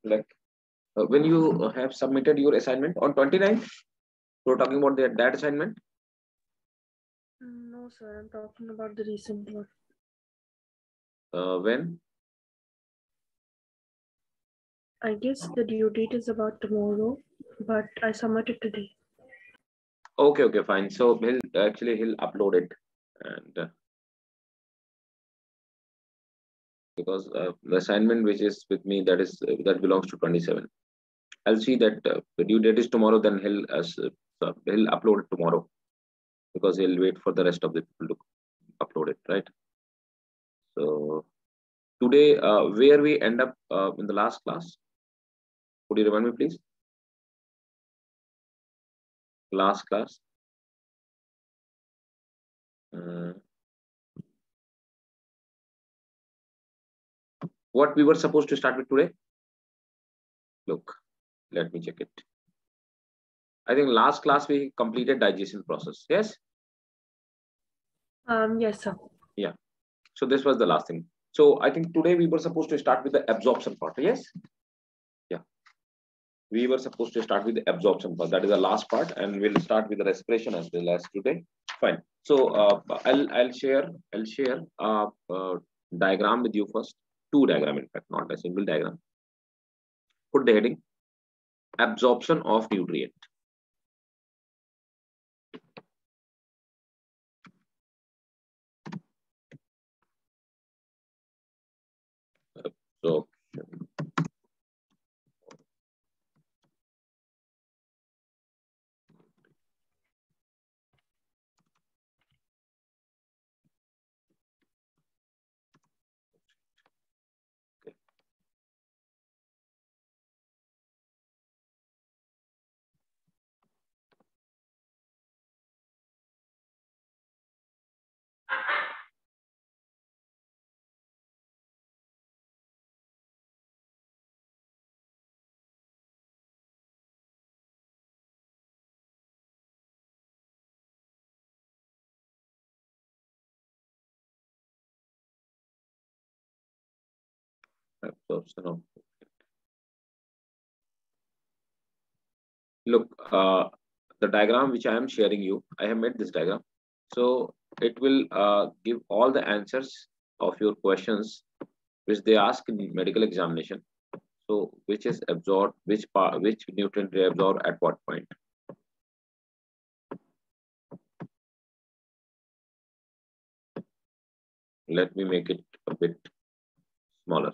Like when you have submitted your assignment on 29th, we're talking about that assignment. No, sir. I'm talking about the recent one. When? I guess the due date is about tomorrow, but I submitted today. Okay, fine. So he'll upload it, and because the assignment which is with me, that belongs to 27. I'll see that the due date is tomorrow. Then he'll upload it tomorrow, because he'll wait for the rest of the people to upload it, right? So today, where we end up in the last class? Could you remind me, please? Last class. What we were supposed to start with today? Look, let me check it. I think last class we completed digestion process. Yes. Yes, sir. Yeah. So this was the last thing. So I think today we were supposed to start with the absorption part. Yes. Yeah. We were supposed to start with the absorption part. That is the last part, and we'll start with the respiration as well as today. Fine. So I'll share diagram with you first. Two diagram, in fact, not a single diagram. Put the heading: absorption of nutrient. So absorption of. Look, the diagram which I am sharing you, I have made this diagram. So it will give all the answers of your questions which they ask in medical examination. So which is absorbed, which nutrient they absorb at what point. Let me make it a bit smaller.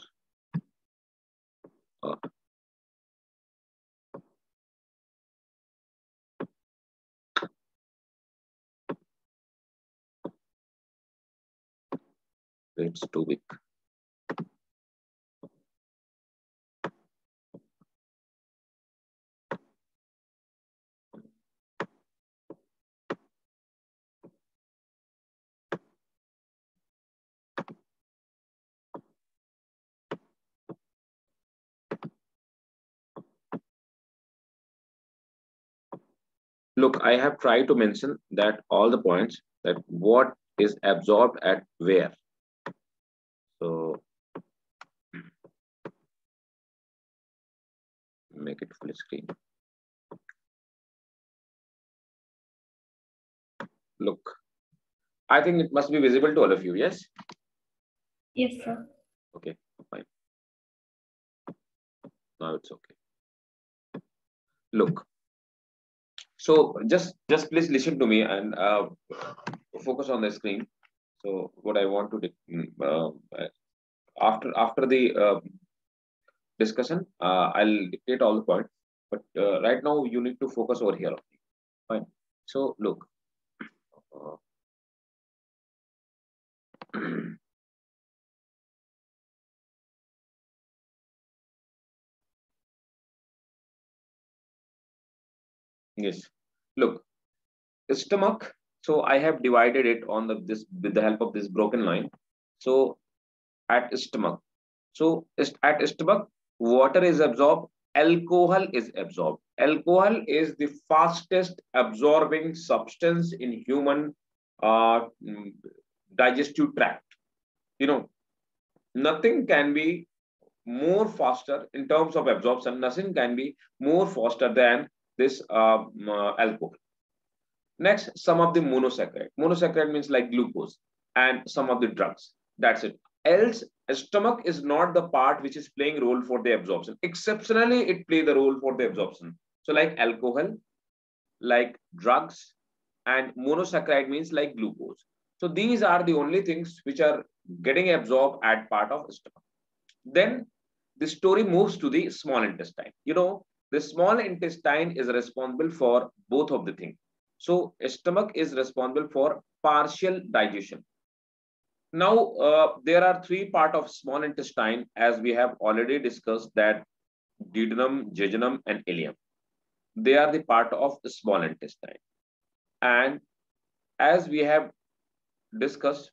It's too big. Look, I have tried to mention that all the points, that what is absorbed at where. So make it full screen. Look, I think it must be visible to all of you. Yes. Yes, sir. Okay, fine. Now it's okay. Look, so just please listen to me and focus on the screen. So what I want to do, after the discussion, I'll dictate all the points. But right now you need to focus over here. Fine. So look. Yes. Look, stomach. So I have divided it on this with the help of this broken line. So at stomach. So at stomach, water is absorbed, alcohol is absorbed. Alcohol is the fastest absorbing substance in human uh, digestive tract. You know, nothing can be more faster in terms of absorption. Nothing can be more faster than this alcohol. Next, some of the monosaccharide. Monosaccharide means like glucose and some of the drugs. That's it. Else, stomach is not the part which is playing role for the absorption. Exceptionally, it play the role for the absorption. So like alcohol, like drugs, and monosaccharide means like glucose. So these are the only things which are getting absorbed at part of stomach. Then the story moves to the small intestine. The small intestine is responsible for both of the things. So stomach is responsible for partial digestion. Now, there are three parts of small intestine, as we have already discussed, that duodenum, jejunum, and ileum. They are the part of the small intestine. And as we have discussed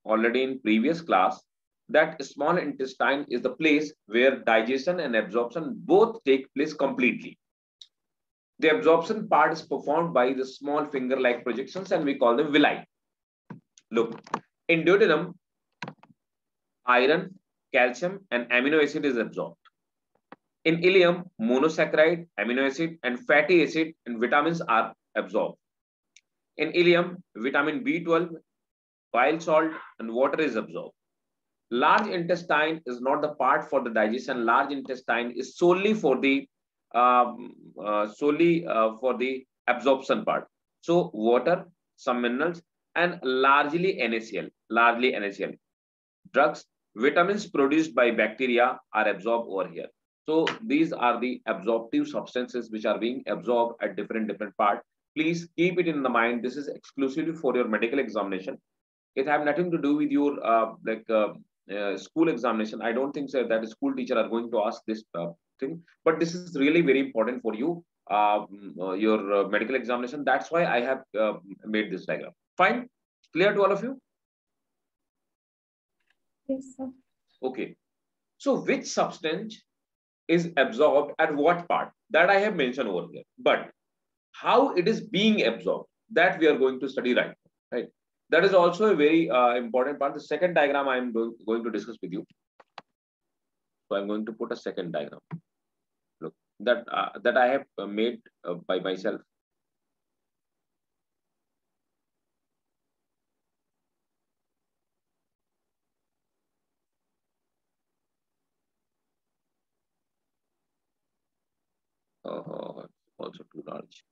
already in previous class, that small intestine is the place where digestion and absorption both take place completely. The absorption part is performed by the small finger-like projections, and we call them villi. Look, in duodenum, iron, calcium, and amino acid is absorbed. In ileum, monosaccharide, amino acid, and fatty acid and vitamins are absorbed. In ileum, vitamin B12, bile salt, and water is absorbed. Large intestine is not the part for the digestion. Large intestine is solely for the absorption part. So water, some minerals, and largely NaCl. Drugs, vitamins produced by bacteria are absorbed over here. So these are the absorptive substances which are being absorbed at different parts. Please keep it in the mind. This is exclusively for your medical examination. It have nothing to do with your school examination. I don't think so that a school teacher are going to ask this thing, but this is really very important for you, your medical examination. That's why I have made this diagram. Fine, clear to all of you? Yes, sir. Okay. So which substance is absorbed at what part? That I have mentioned over here. But how it is being absorbed, that we are going to study right now, right? That is also a very important part. The second diagram I am going to discuss with you. So I'm going to put a second diagram. Look, that I have made by myself. Also too large.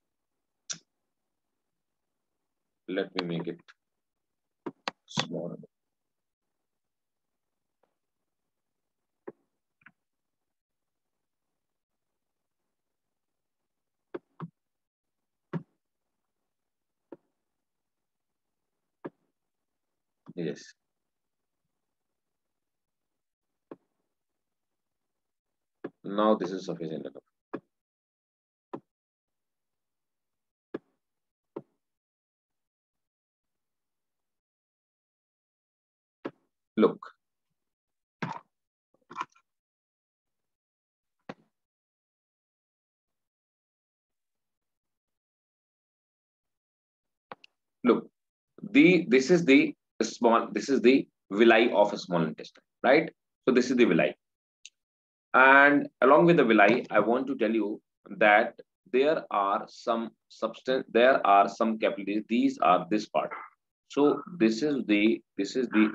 Let me make it smaller. Yes. Now this is sufficient enough. Look. Look, this is the villi of a small intestine, right? So this is the villi. And along with the villi, I want to tell you that there are some capillaries. These are this part. So this is the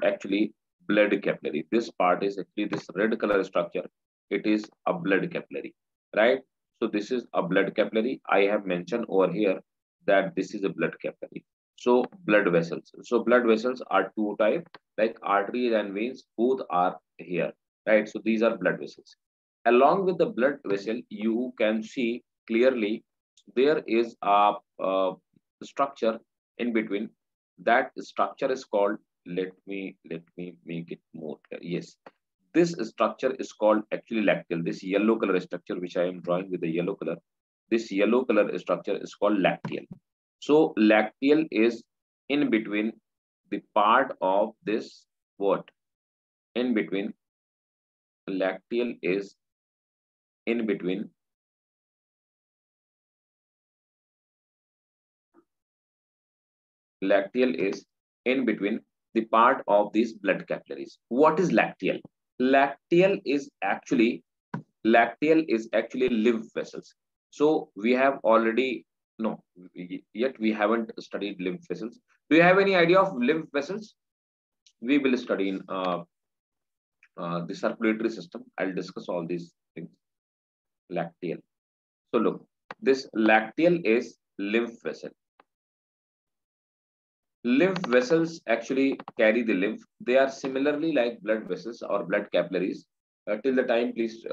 actually blood capillary. This part is actually this red color structure. It is a blood capillary, right? So this is a blood capillary. I have mentioned over here that this is a blood capillary. So blood vessels. So blood vessels are two types, like arteries and veins. Both are here, right? So these are blood vessels. Along with the blood vessel, you can see clearly there is a structure in between. That structure is called, let me make it more clear. Yes, this structure is called actually lacteal. This yellow color structure which I am drawing with the yellow color, this yellow color structure is called lacteal. So lacteal is in between the part of this, what, in between, lacteal is in between lacteal is in between the part of these blood capillaries. What is lacteal? Lacteal is actually lymph vessels. So we have already, no, yet we haven't studied lymph vessels. Do you have any idea of lymph vessels? We will study in the circulatory system. I'll discuss all these things. Lacteal. So look, this lacteal is lymph vessel. Lymph vessels actually carry the lymph. They are similarly like blood vessels or blood capillaries. Till the time, please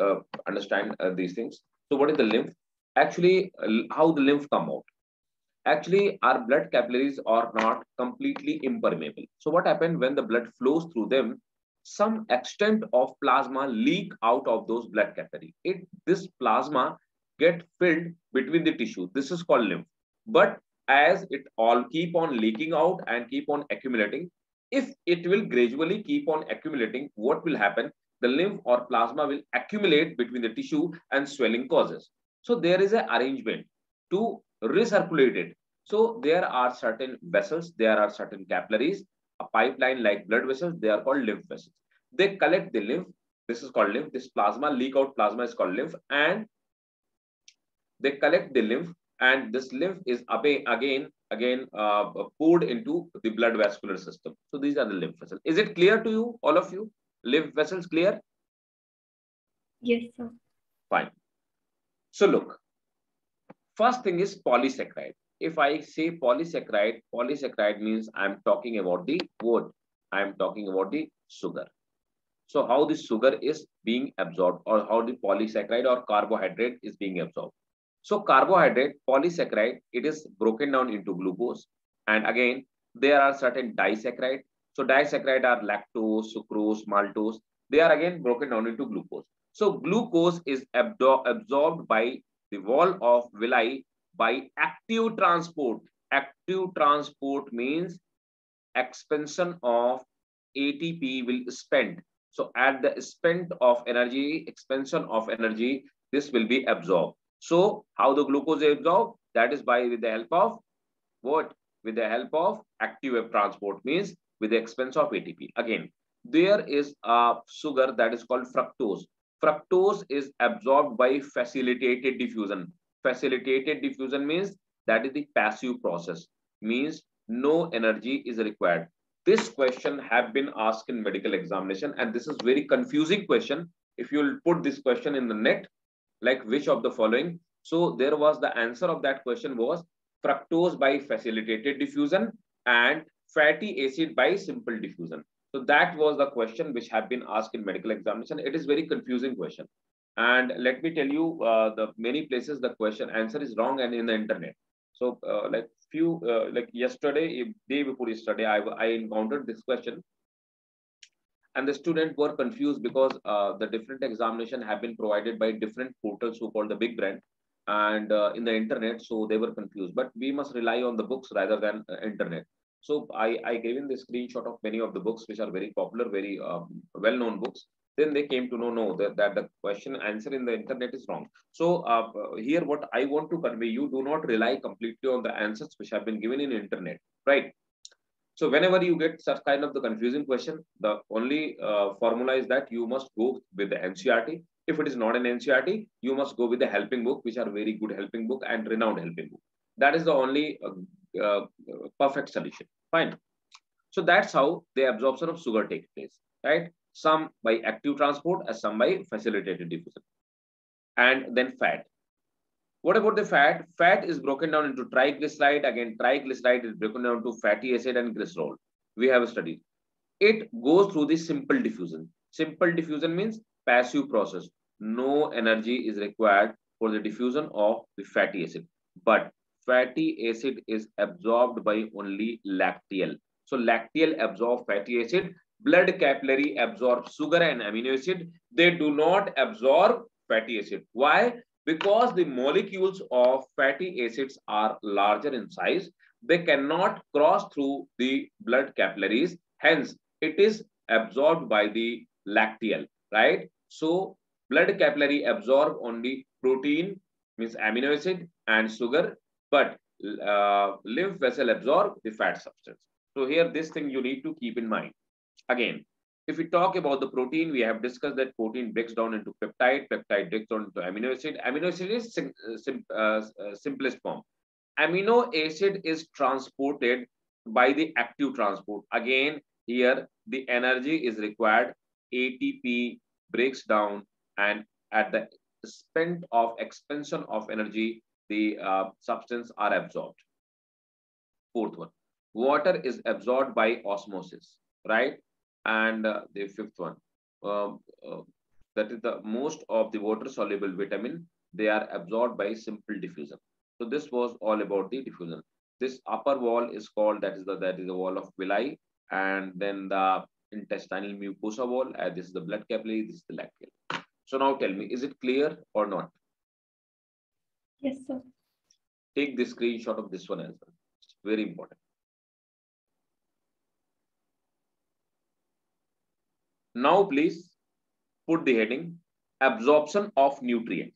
understand these things. So what is the lymph? Actually, how the lymph come out? Actually, our blood capillaries are not completely impermeable. So what happens when the blood flows through them? Some extent of plasma leak out of those blood capillaries. This plasma get filled between the tissue. This is called lymph. But as it all keep on leaking out and keep on accumulating, if it will gradually keep on accumulating, what will happen? The lymph or plasma will accumulate between the tissue and swelling causes. So there is an arrangement to recirculate it. So there are certain vessels, there are certain capillaries, a pipeline like blood vessels, they are called lymph vessels. They collect the lymph. This is called lymph. This plasma, leak out plasma is called lymph, and they collect the lymph, and this lymph is again poured into the blood vascular system. So these are the lymph vessels. Is it clear to you, all of you? Lymph vessels clear? Yes, sir. Fine. So look, first thing is polysaccharide. If I say polysaccharide, polysaccharide means I'm talking about the what? I'm talking about the sugar. So how the sugar is being absorbed, or how the polysaccharide or carbohydrate is being absorbed. So carbohydrate, polysaccharide, it is broken down into glucose. And again, there are certain disaccharide. So disaccharide are lactose, sucrose, maltose. They are again broken down into glucose. So glucose is absorbed by the wall of villi by active transport. Active transport means expansion of ATP will spend. So at the spend of energy, expansion of energy, this will be absorbed. So how the glucose is absorbed? That is with the help of what? With the help of active transport, means with the expense of ATP. Again, there is a sugar that is called fructose. Fructose is absorbed by facilitated diffusion. Facilitated diffusion means that is the passive process, means no energy is required. This question have been asked in medical examination, and this is very confusing question. If you'll put this question in the net, like which of the following, so there was the answer of that question was fructose by facilitated diffusion and fatty acid by simple diffusion. So that was the question which have been asked in medical examination. It is very confusing question, and let me tell you, the many places the question answer is wrong and in the internet. So like yesterday, day before yesterday, I encountered this question, and the students were confused because the different examination have been provided by different portals who call the big brand and in the internet. So they were confused, but we must rely on the books rather than internet. So I gave in the screenshot of many of the books which are very popular, very well-known books. Then they came to know that the question answer in the internet is wrong. So here what I want to convey, you do not rely completely on the answers which have been given in internet, right? So whenever you get such kind of the confusing question, the only formula is that you must go with the NCERT. If it is not an NCERT, you must go with the helping book, which are very good helping book and renowned helping book. That is the only perfect solution. Fine. So that's how the absorption of sugar takes place, right? Some by active transport and some by facilitated diffusion. And then fat. What about the fat? Fat is broken down into triglyceride. Again, triglyceride is broken down to fatty acid and glycerol. We have studied. It goes through the simple diffusion. Simple diffusion means passive process. No energy is required for the diffusion of the fatty acid. But fatty acid is absorbed by only lacteal. So lacteal absorbs fatty acid. Blood capillary absorbs sugar and amino acid. They do not absorb fatty acid. Why? Because the molecules of fatty acids are larger in size, they cannot cross through the blood capillaries. Hence, it is absorbed by the lacteal, right? So, blood capillary absorb only protein, means amino acid and sugar, but lymph vessel absorb the fat substance. So here, this thing you need to keep in mind. Again, if we talk about the protein, we have discussed that protein breaks down into peptide, peptide breaks down into amino acid. Amino acid is simplest form. Amino acid is transported by the active transport. Again, here the energy is required. ATP breaks down, and at the expansion of energy, the substance are absorbed. Fourth one, water is absorbed by osmosis, right? And the fifth one, um, uh, that is the most of the water soluble vitamin, they are absorbed by simple diffusion. So this was all about the diffusion. This upper wall is called, that is the wall of villi, and then the intestinal mucosa wall, this is the blood capillary, this is the lateral. So now tell me, is it clear or not? Yes, sir. Take the screenshot of this one as well. It's very important. Now please put the heading absorption of nutrient.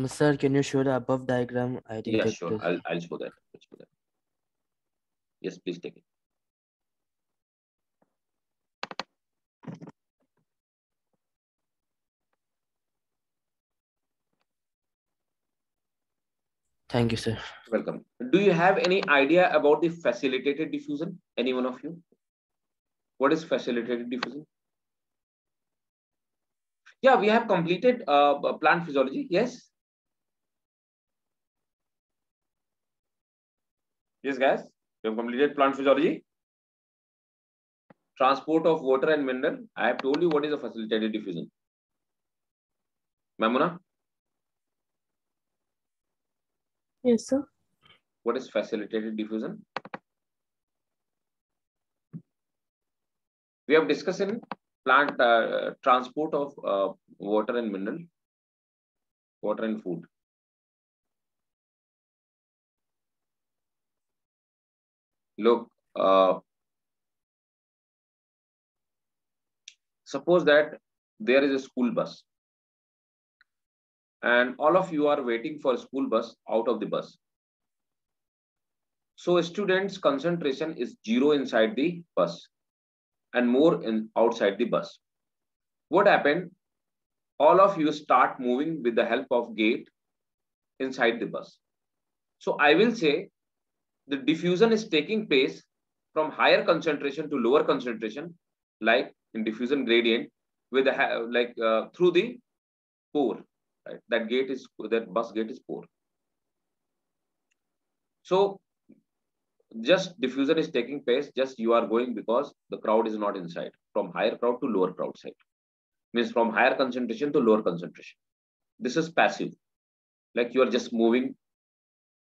Sir, can you show the above diagram? I didn't Yes, take sure. this. I'll show that. Yes, please take it. Thank you, sir. Welcome. Do you have any idea about the facilitated diffusion? Any one of you? What is facilitated diffusion? Yeah, we have completed plant physiology. Yes. Yes, guys. We have completed plant physiology. Transport of water and mineral. I have told you what is a facilitated diffusion. Mamuna? Yes, sir. What is facilitated diffusion? We have discussed in plant transport of water and mineral, water and food. Look, suppose that there is a school bus and all of you are waiting for a school bus out of the bus. So students' concentration is 0 inside the bus and more in outside the bus. What happened? All of you start moving with the help of gate inside the bus. So I will say the diffusion is taking place from higher concentration to lower concentration, like in diffusion gradient, with the through the pore. Right? That bus gate is pore. So just diffusion is taking place. Just you are going because the crowd is not inside. From higher crowd to lower crowd side, means from higher concentration to lower concentration. This is passive, like you are just moving.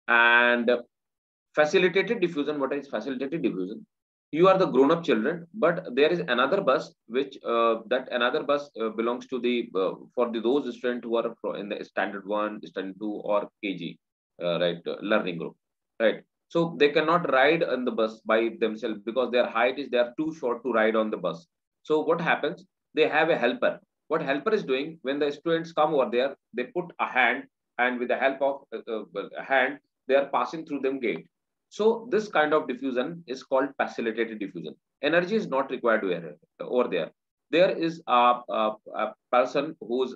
And facilitated diffusion. What is facilitated diffusion? You are the grown-up children, but there is another bus which that another bus belongs to the for those students who are in the standard 1, standard 2, or KG, right, learning group, right. So they cannot ride on the bus by themselves because their height is, they are too short to ride on the bus. So what happens? They have a helper. What helper is doing, when the students come over there, they put a hand, and with the help of a hand, they are passing through them gate. So this kind of diffusion is called facilitated diffusion. Energy is not required over there. There is a person who's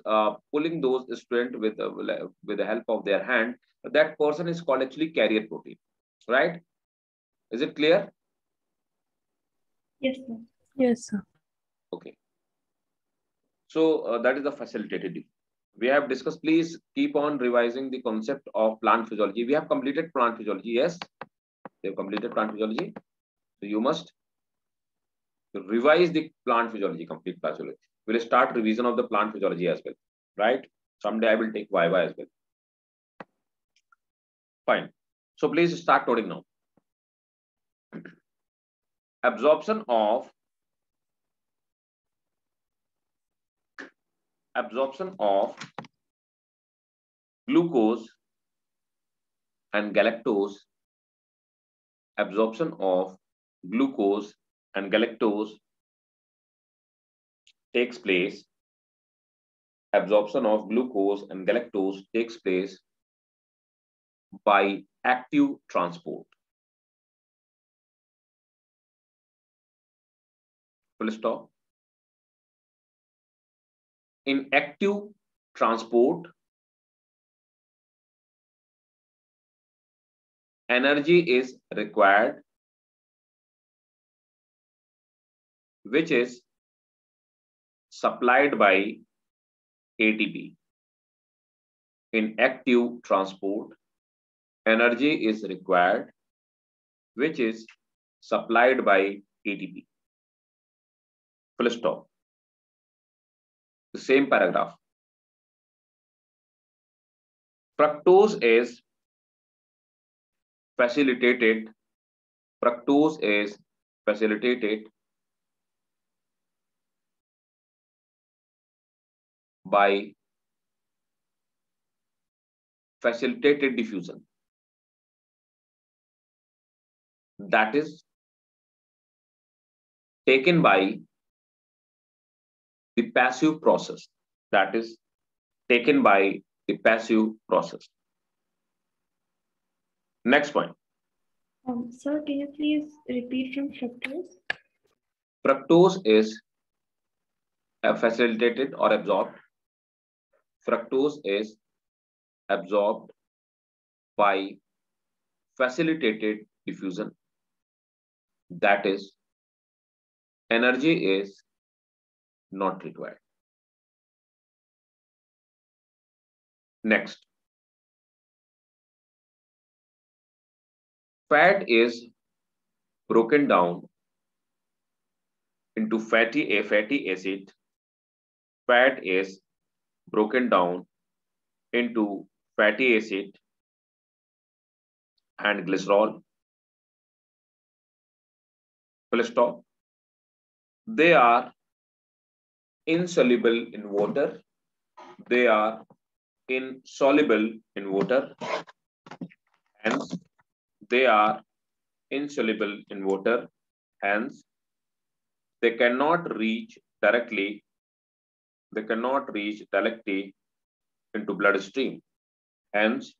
pulling those students with the help of their hand. That person is called actually carrier protein, right? Is it clear? Yes, sir. Yes, sir. Okay. So that is the facilitated diffusion. We have discussed. Please keep on revising the concept of plant physiology. We have completed plant physiology. Yes, we have completed plant physiology. So you must revise the plant physiology, complete plant physiology. We'll start revision of the plant physiology as well, right? Someday I will take Viva as well. Fine. So please start noting now. Absorption of glucose and galactose. Absorption of glucose and galactose takes place. Absorption of glucose and galactose takes place by active transport. Full stop. In active transport, energy is required, which is supplied by ATP. In active transport, energy is required, which is supplied by ATP. Full stop. The same paragraph. Fructose is facilitated. Fructose is facilitated by facilitated diffusion. That is taken by the passive process. That is taken by the passive process. Next point. Sir, can you please repeat from fructose? Fructose is facilitated or absorbed. Fructose is absorbed by facilitated diffusion. That is, energy is not required. Next. Fat is broken down into fatty acid. Fat is broken down into fatty acid and glycerol. Full stop. They are insoluble in water. They are insoluble in water. Hence, they are insoluble in water. Hence, they cannot reach directly. They cannot reach directly into bloodstream. Hence,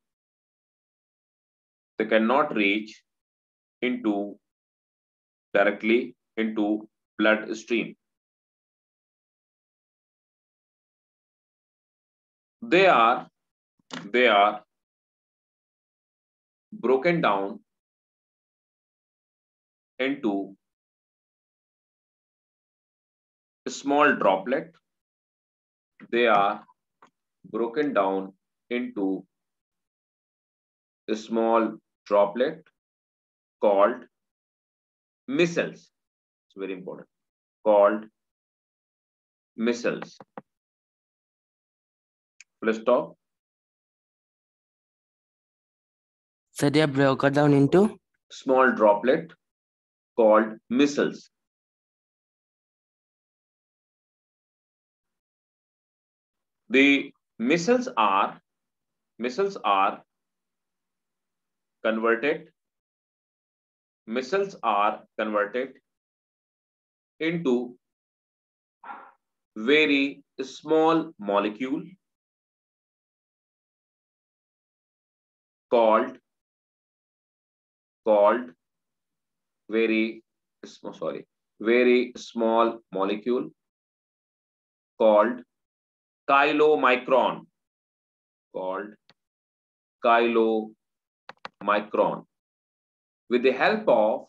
they cannot reach directly into bloodstream. They are broken down into a small droplet. They are broken down into a small droplet called micelles. It's very important. Called micelles. Full stop. So they are broken down into? Small droplet called micelles. The micelles are converted. Micelles are converted into very small molecule called very small molecule called chylomicron. With the help of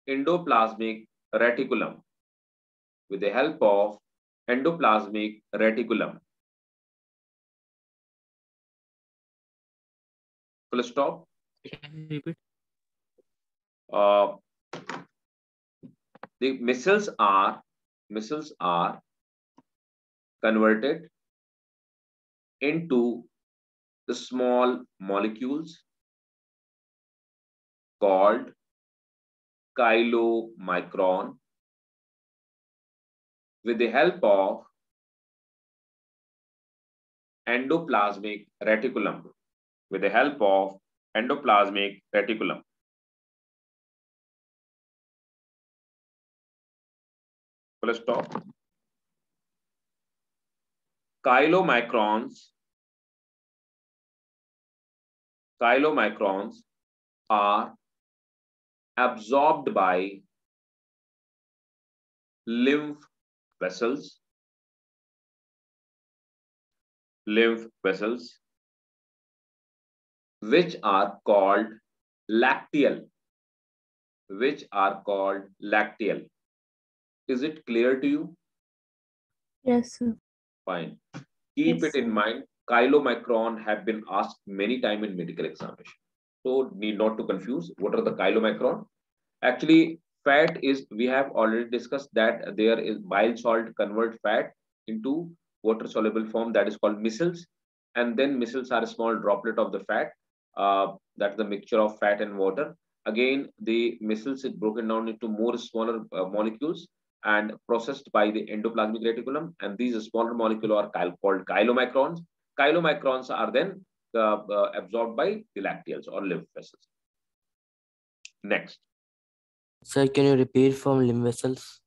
endoplasmic reticulum. With the help of endoplasmic reticulum. Full stop. Repeat. The micelles are converted into the small molecules called chylomicron with the help of endoplasmic reticulum. With the help of endoplasmic reticulum. Full stop. Chylomicrons chylomicrons are absorbed by lymph vessels, which are called lacteal, Is it clear to you? Yes, sir. Fine. Keep it Yes. in mind. Chylomicron have been asked many times in medical examination. So need not to confuse. What are the chylomicron? Actually, fat is, we have already discussed that there is bile salt convert fat into water soluble form, that is called micelles. And then micelles are a small droplet of the fat. That's the mixture of fat and water. Again, the micelles is broken down into more smaller molecules and processed by the endoplasmic reticulum. And these smaller molecules are called chylomicrons. Chylomicrons are then absorbed by the lacteals or lymph vessels. Next. Sir, can you repeat from lymph vessels?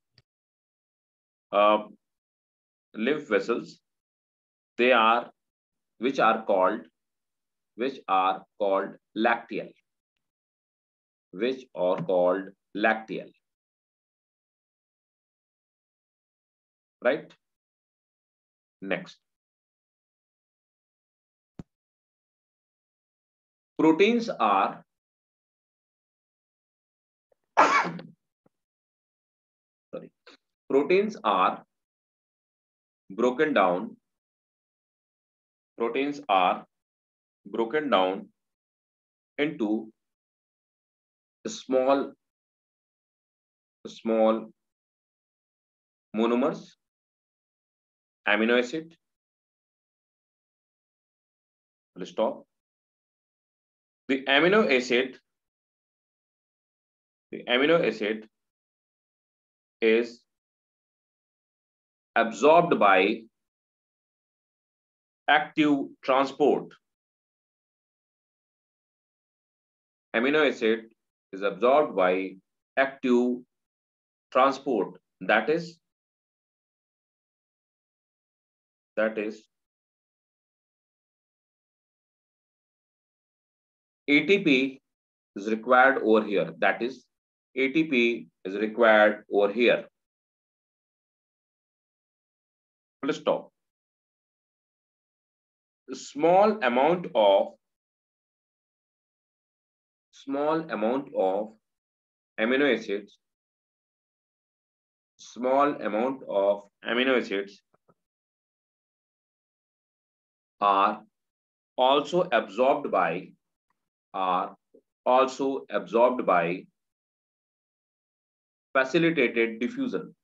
Lymph vessels, they are which are called lacteal, right? Next. Proteins are proteins are broken down into small monomers, amino acid, full stop. The amino acid is absorbed by active transport. Amino acid is absorbed by active transport. That is ATP is required over here. That is ATP is required over here. Full stop. Small amount of amino acids are also absorbed by facilitated diffusion.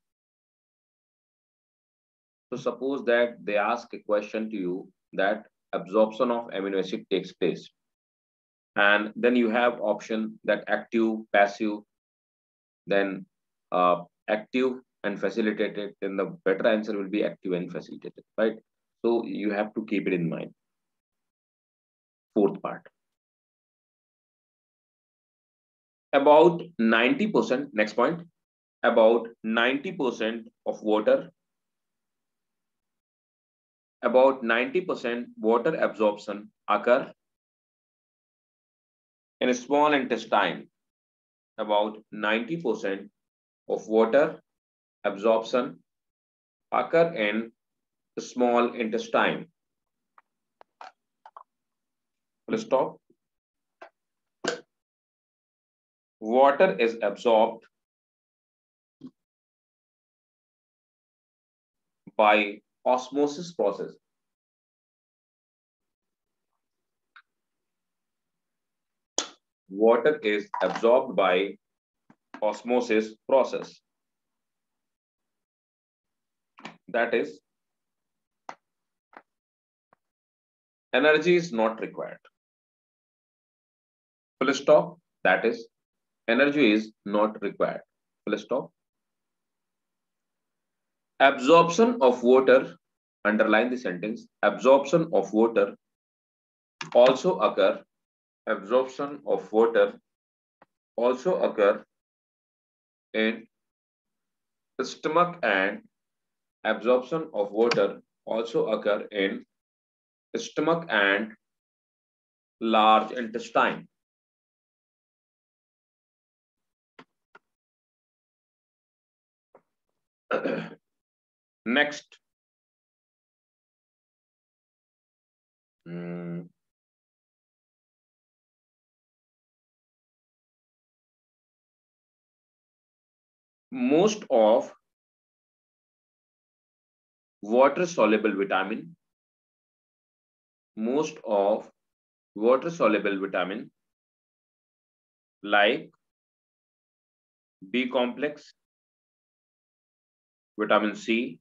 So suppose that they ask a question to you that absorption of amino acid takes place, and then you have option that active, passive, then active and facilitated. Then the better answer will be active and facilitated, right? So you have to keep it in mind. Fourth part. About 90%, next point, about 90% of water, water absorption occur in a small intestine. About 90% of water absorption occur in the small intestine. Full stop. Water is absorbed by osmosis process. Water is absorbed by osmosis process. That is, energy is not required. Full stop. That is, energy is not required. Full stop. Absorption of water, underline the sentence, absorption of water also occur. Absorption of water also occur in stomach, and absorption of water also occur in stomach and large intestine. Next, most of water soluble vitamin, most of water soluble vitamin like B complex, vitamin C,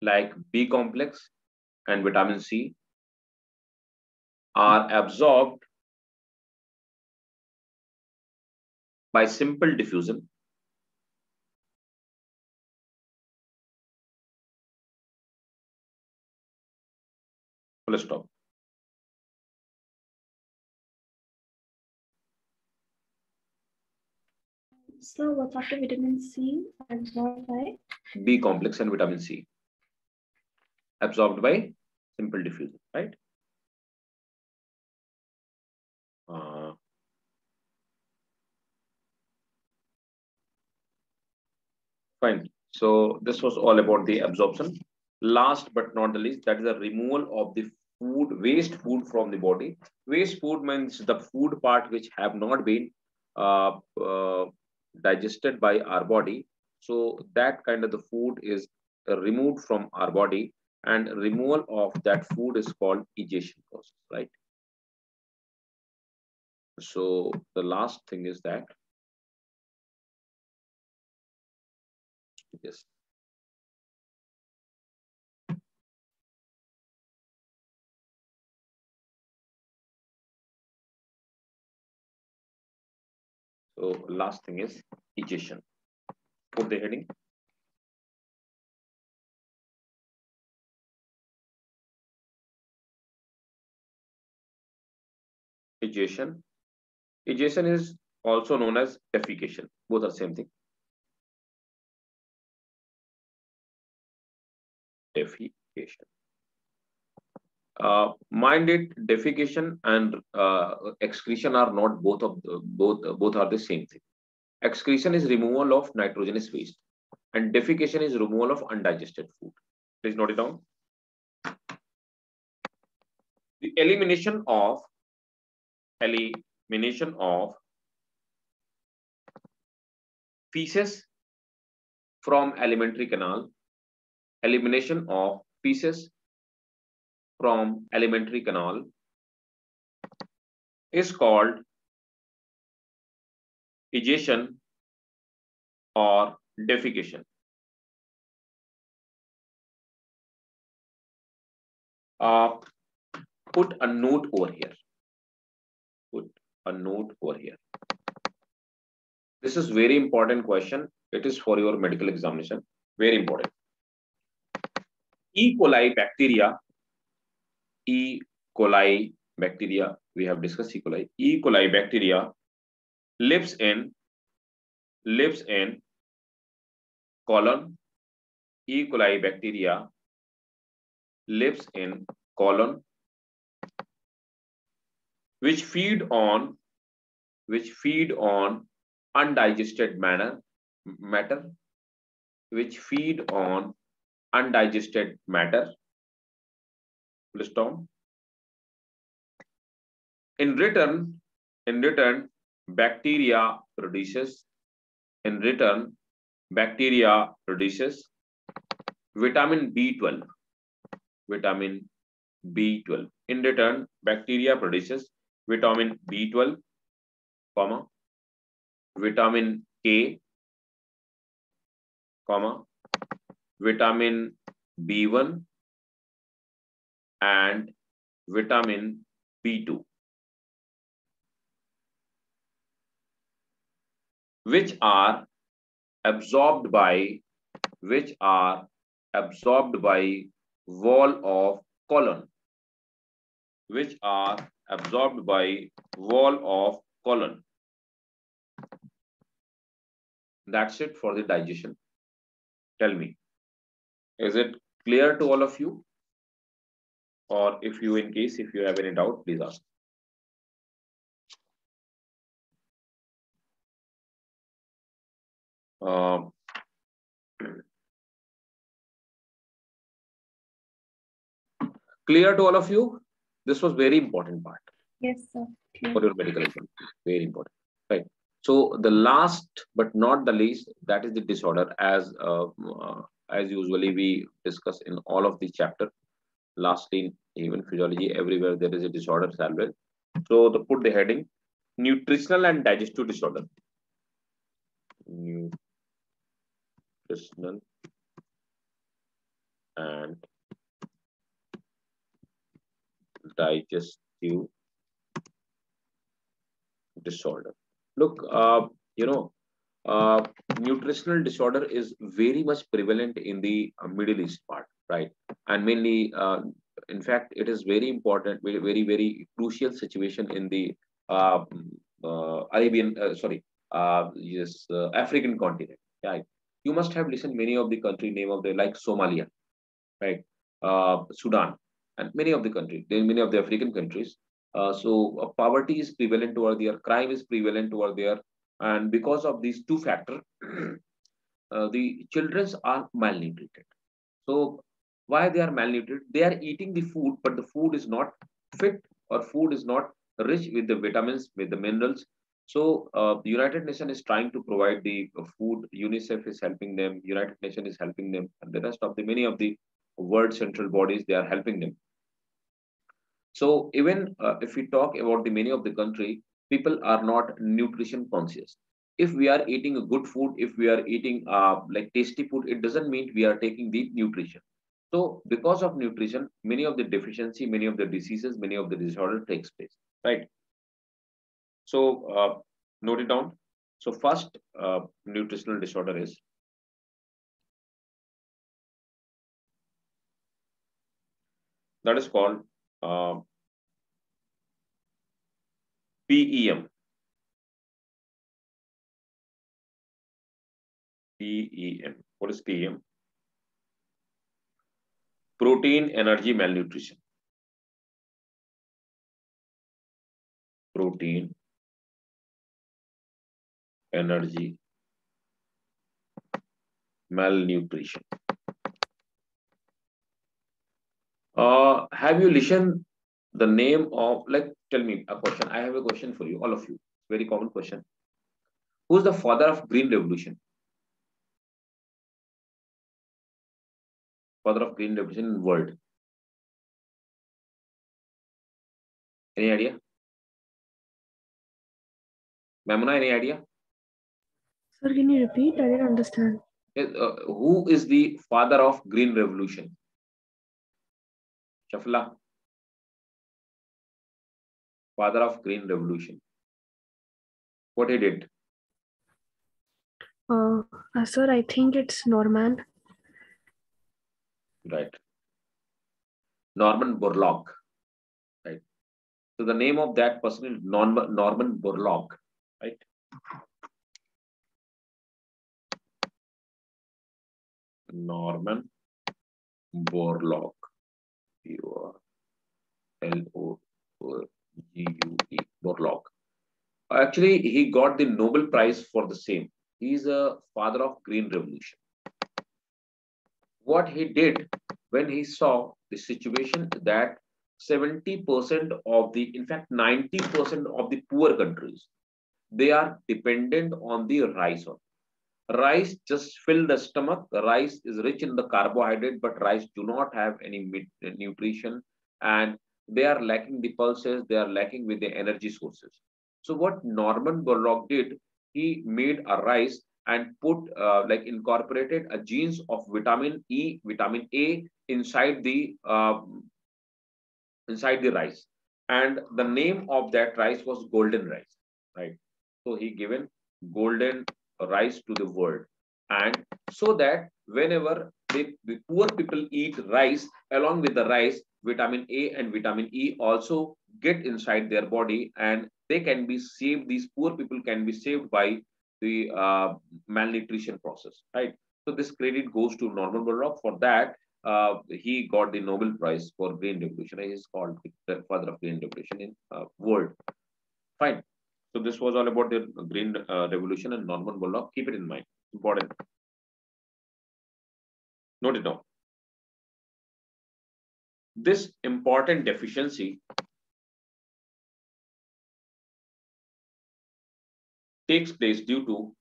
like B complex and vitamin C are absorbed by simple diffusion. Full stop. So what's after vitamin C absorbed by? B complex and vitamin C absorbed by simple diffusion, right? Fine. So this was all about the absorption. Last but not the least, that is the removal of the food, waste food from the body. Waste food means the food part which have not been uh, uh, digested by our body. So that kind of the food is removed from our body, and removal of that food is called egestion process, right? So the last thing is that, yes. So last thing is egestion. Put the heading. Egestion. Egestion is also known as defecation. Both are same thing. Defecation. Mind it, defecation and excretion are not both are the same thing. Excretion is removal of nitrogenous waste, and defecation is removal of undigested food. Please note it down. The elimination of feces from alimentary canal. Elimination of feces from alimentary canal is called egestion or defecation. Put a note over here. Put a note over here. This is very important question. It is for your medical examination. Very important. E. coli bacteria. E. coli bacteria. We have discussed E. coli. E. coli bacteria lives in colon. E. coli bacteria lives in colon, which feed on undigested matter, which feed on undigested matter. In return, bacteria produces vitamin B12. Vitamin B12. In return, bacteria produces vitamin B12, vitamin K, vitamin B1, and vitamin B2, which are absorbed by wall of colon. That's it for the digestion. Tell me, is it clear to all of you? or if you, in case if you have any doubt, please ask. Clear to all of you? This was very important part. Yes, sir. For your medical exam. Very important. Right. So the last but not the least, that is the disorder, as usually we discuss in all of the chapter. Lastly, even physiology, everywhere there is a disorder as well. So the put the heading nutritional and digestive disorder. Nutritional and digestive disorder. Look, nutritional disorder is very much prevalent in the Middle East part, right? And mainly, in fact, it is very important, very, very, very crucial situation in the African continent. Yeah, you must have listened many of the country name of the like Somalia, right? Sudan, and many of the countries, many of the African countries. Poverty is prevalent over there, crime is prevalent over there, and because of these two factors, the children are malnutrited. So why they are malnutrited? They are eating the food, but the food is not fit, or food is not rich with the vitamins, with the minerals. So the United Nations is trying to provide the food. UNICEF is helping them. United Nations is helping them, and the rest of the many of the world central bodies, they are helping them. So even if we talk about the many of the country, people are not nutrition conscious. If we are eating a good food, if we are eating like tasty food, it doesn't mean we are taking the nutrition. So because of nutrition, many of the deficiency, many of the diseases, many of the disorder takes place, right? So note it down. So first nutritional disorder is that is called PEM. PEM. What is PEM? Protein energy malnutrition. Protein energy malnutrition. Have you listened the name of, like, tell me a question. I have a question for you, all of you. Very common question. Who's the father of Green Revolution? Father of Green Revolution in world. Any idea? Mamuna, any idea? Sir, can you repeat? I didn't understand. Who is the father of Green Revolution? Shafla. Father of Green Revolution. What he did? Sir, I think it's Norman. Right. Norman Borlaug. Right. So the name of that person is Norman Borlaug. Right. Norman Borlaug. Borlaug. Borlaug. Actually, he got the Nobel Prize for the same. He is a father of Green Revolution. What he did when he saw the situation that 70% of the, in fact, 90% of the poor countries, they are dependent on the rice. Rice just fill the stomach. Rice is rich in the carbohydrate, but rice do not have any nutrition, and they are lacking the pulses. They are lacking with the energy sources. So what Norman Borlaug did, he made a rice and put like incorporated a genes of vitamin E, vitamin A inside the rice, and the name of that rice was golden rice, right? So he given golden rice to the world, and so that whenever the poor people eat rice, along with the rice, vitamin A and vitamin E also get inside their body, and they can be saved. These poor people can be saved by the malnutrition process, right? So this credit goes to Norman Borlaug for that. he got the Nobel Prize for Green Revolution. He is called the father of Green Revolution in world. Fine. So this was all about the Green Revolution and Norman Borlaug. Keep it in mind. Important. Note it down. This important deficiency takes place due to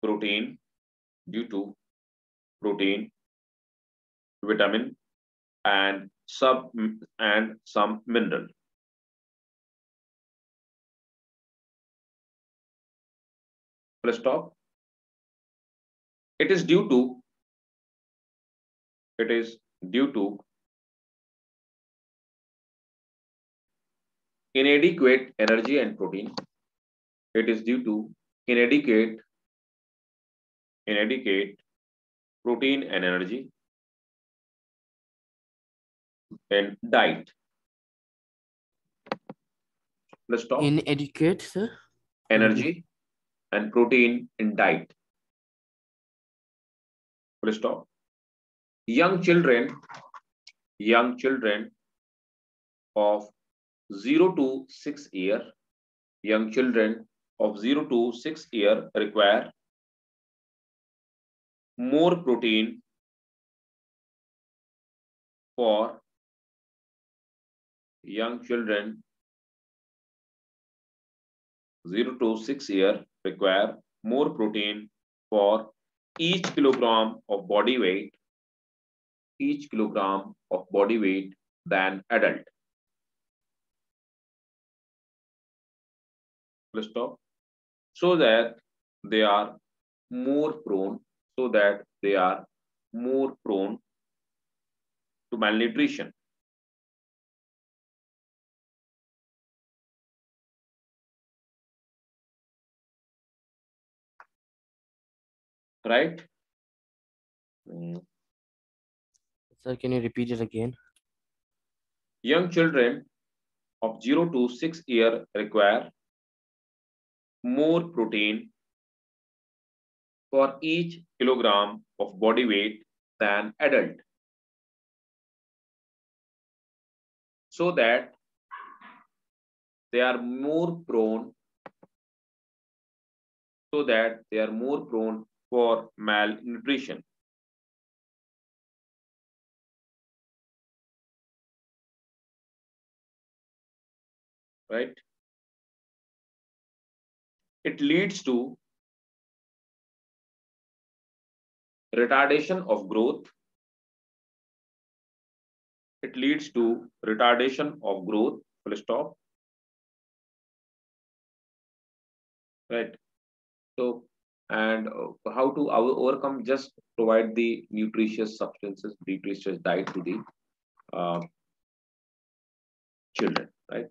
protein, vitamin, and some mineral. Let's stop. It is due to inadequate energy and protein. It is due to inadequate protein and energy and diet. Let's stop. Inadequate, sir. Energy and protein in diet. Let's stop. Young children of 0 to 6 year. Young children of 0 to 6 year require more protein for young children 0 to 6 year require more protein for each kilogram of body weight than adult. Let's stop. So that they are more prone to malnutrition. Right? Sir, can you repeat it again? Young children of 0 to 6 year require more protein for each kilogram of body weight than adult, so that they are more prone for malnutrition. Right? It leads to retardation of growth. Full stop. Right? So, and how to overcome? Just provide the nutritious diet to the children. Right?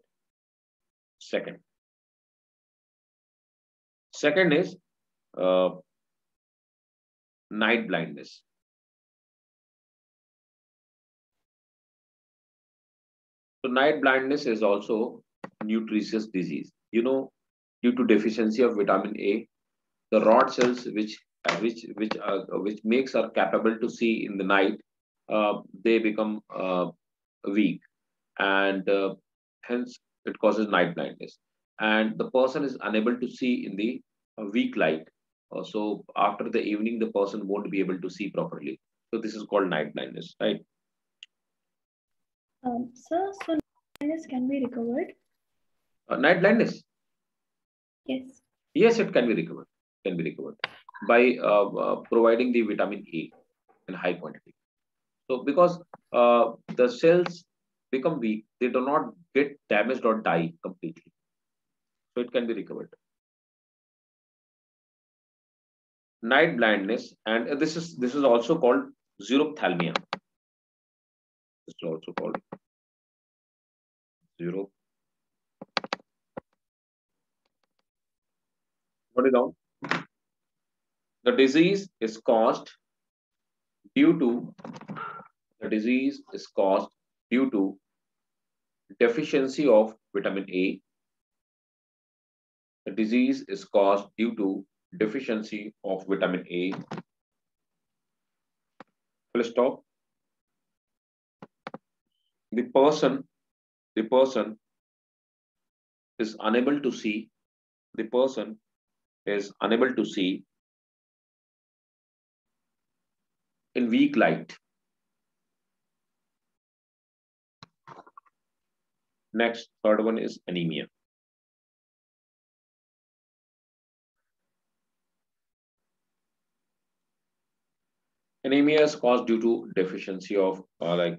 Second is night blindness. So night blindness is also nutritious disease. Due to deficiency of vitamin A, the rod cells which makes are capable to see in the night, they become weak, and hence it causes night blindness. And the person is unable to see in the weak light. So after the evening, the person won't be able to see properly. So this is called night blindness, right? Sir, so blindness can be recovered? Night blindness? Yes. Yes, it can be recovered. By providing the vitamin A in high quantity. So because the cells become weak, they do not get damaged or die completely. So it can be recovered. Night blindness, and this is also called xerophthalmia. This is also called xerophthalmia. What is down? The disease is caused due to deficiency of vitamin A The disease is caused due to deficiency of vitamin A. Full stop. The person is unable to see. The person is unable to see in weak light. Next, third one is anemia. Anemia is caused due to deficiency of uh,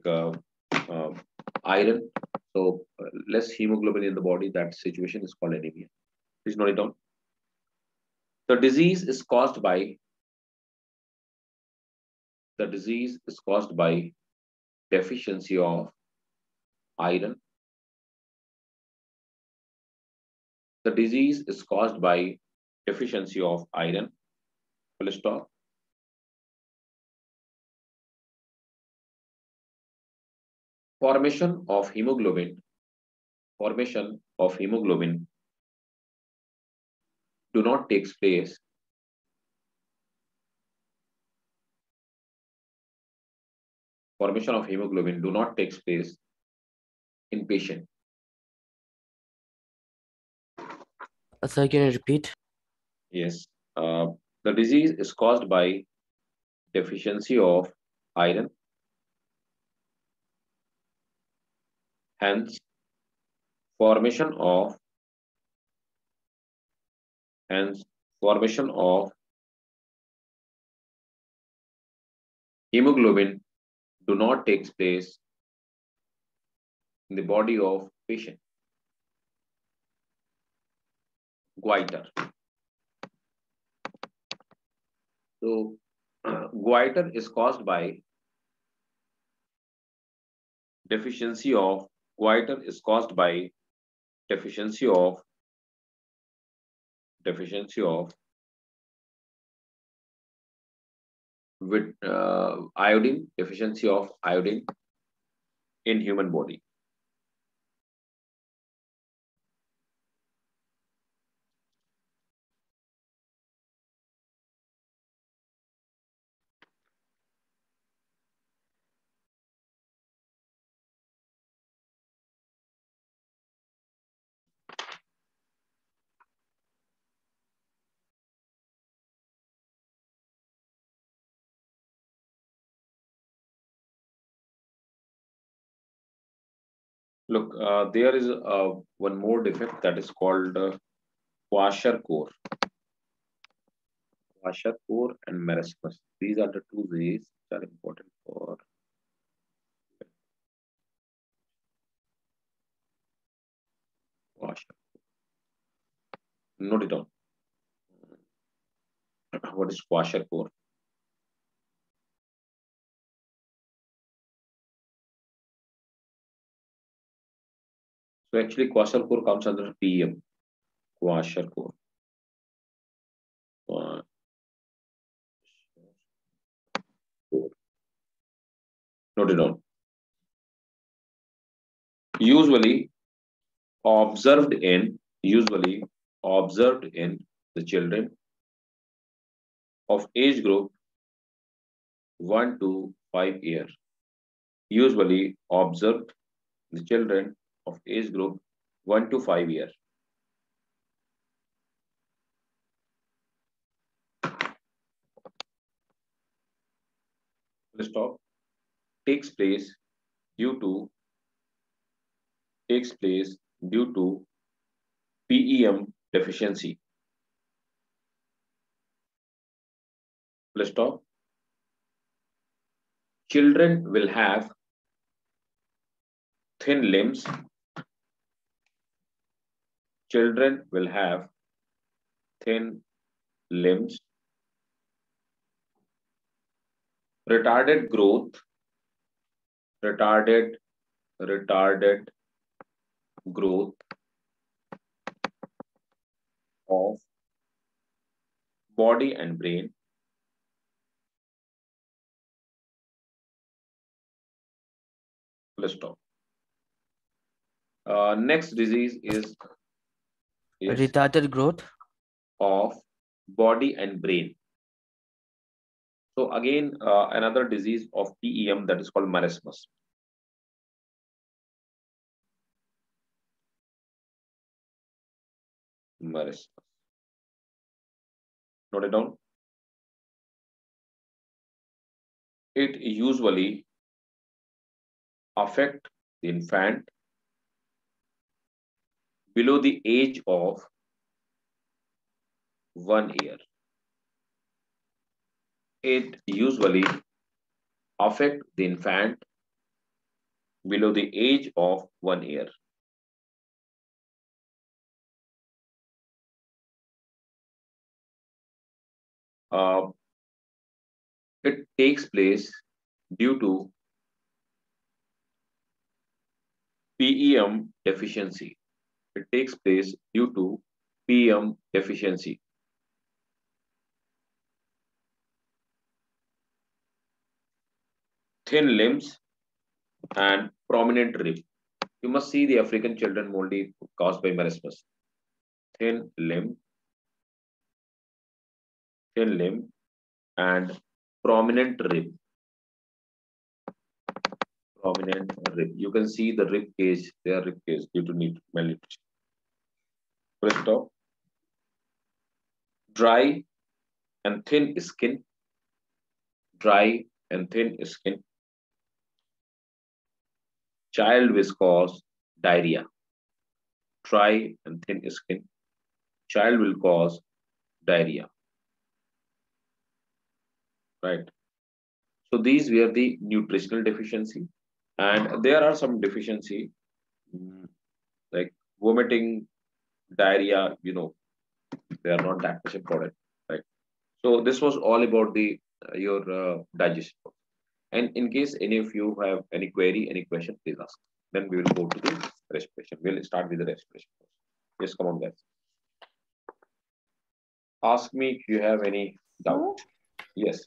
iron. So less hemoglobin in the body. That situation is called anemia. Please note it down. The disease is caused by deficiency of iron. The disease is caused by deficiency of iron. Full stop. Formation of hemoglobin do not take place in patient. Sir, can you repeat? Yes. The disease is caused by deficiency of iron. Hence, formation of hemoglobin do not take place in the body of patient. Goiter. So, goiter is caused by deficiency of with deficiency of iodine in human body. Look, there is one more defect that is called Kwashiorkor. Kwashiorkor and marasmus. These are the two diseases that are important for Kwashiorkor. Note it down. What is Kwashiorkor? So actually, Kwashiorkor comes under PEM. Kwashiorkor. Note it down. Usually observed in the children of age group 1 to 5 years. Usually observed the children of age group 1 to 5 years. Stop. Takes place due to PEM deficiency. Let's stop. Children will have thin limbs. Retarded growth of body and brain. Let's stop. Next disease is Yes, Retarded growth. of body and brain. So again, another disease of TEM, that is called marasmus. Marasmus. Note it down. It usually affect the infant below the age of 1 year. It usually affect the infant below the age of 1 year. Uh, it takes place due to PEM deficiency. It takes place due to PEM deficiency. Thin limbs and prominent rib. You must see the African children mostly caused by marasmus. Thin limb, and prominent rib. Prominent rib. You can see the rib cage, their rib cage due to malnutrition. Full stop. Dry and thin skin. Dry and thin skin. Child will cause diarrhea. Dry and thin skin. Child will cause diarrhea. Right. So these were the nutritional deficiency, and there are some deficiency like vomiting, diarrhea. They are not that much important, right? So this was all about the your digestion. And in case any of you have any query, any question, please ask. Then we will go to the respiration. We'll start with the respiration. Yes, come on, guys. Ask me if you have any doubt. Yes.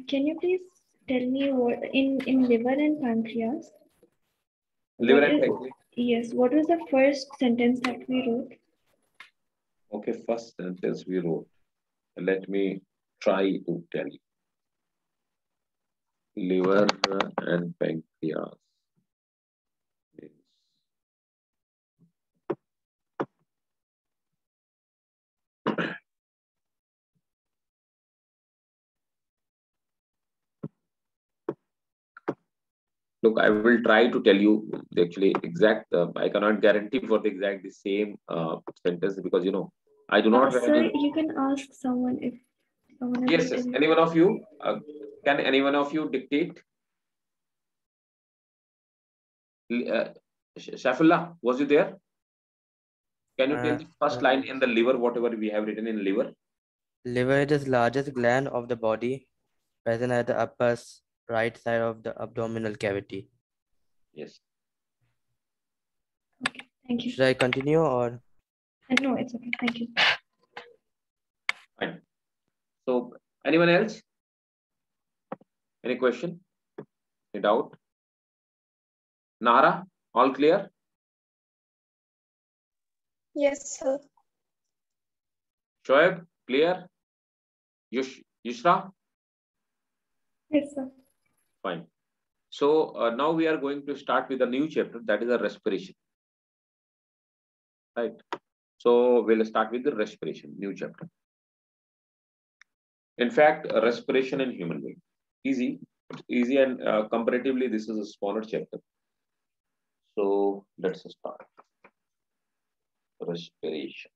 Can you please tell me what in liver and pancreas? Liver What and is- pancreas. Yes. What was the first sentence that we wrote? Okay, first sentence we wrote. Let me try to tell you. Liver and pancreas. Look, I will try to tell you the actually exact. I cannot guarantee for the exact the same sentence because I do not have Sir, any. you can ask someone if someone is Yes, yes. Any one of you? Can any one of you dictate? Shafullah, was you there? Can you tell the first line in the liver, whatever we have written in liver? Liver is the largest gland of the body, present at the upper right side of the abdominal cavity. Yes. Okay, thank you. Should I continue or? No, it's okay. Thank you. Fine. So, anyone else? Any question? Any doubt? Nara, all clear? Yes, sir. Shoaib, clear? Yushra? Yes, sir. Fine. So now we are going to start with a new chapter, that is a respiration. Right. So we'll start with the respiration, new chapter. In fact, respiration in human being. Easy and comparatively this is a smaller chapter. So let's start. Respiration.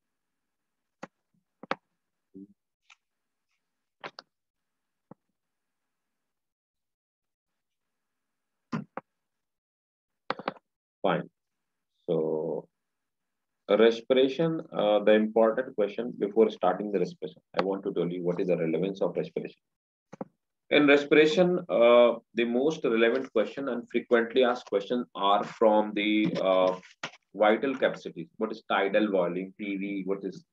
Fine. So respiration, the important question before starting the respiration, I want to tell you what is the relevance of respiration. In respiration, the most relevant question and frequently asked question are from the vital capacity. What is tidal volume, PV, what is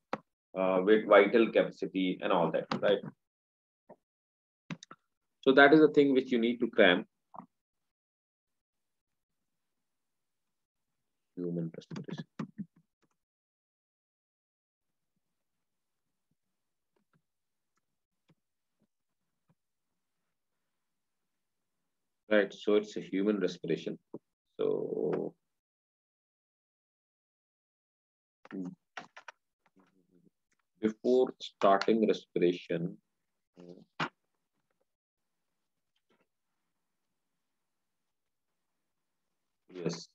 with vital capacity and all that, right? So that is the thing which you need to cram. Human respiration. right? So it's a human respiration. So before starting respiration, yes,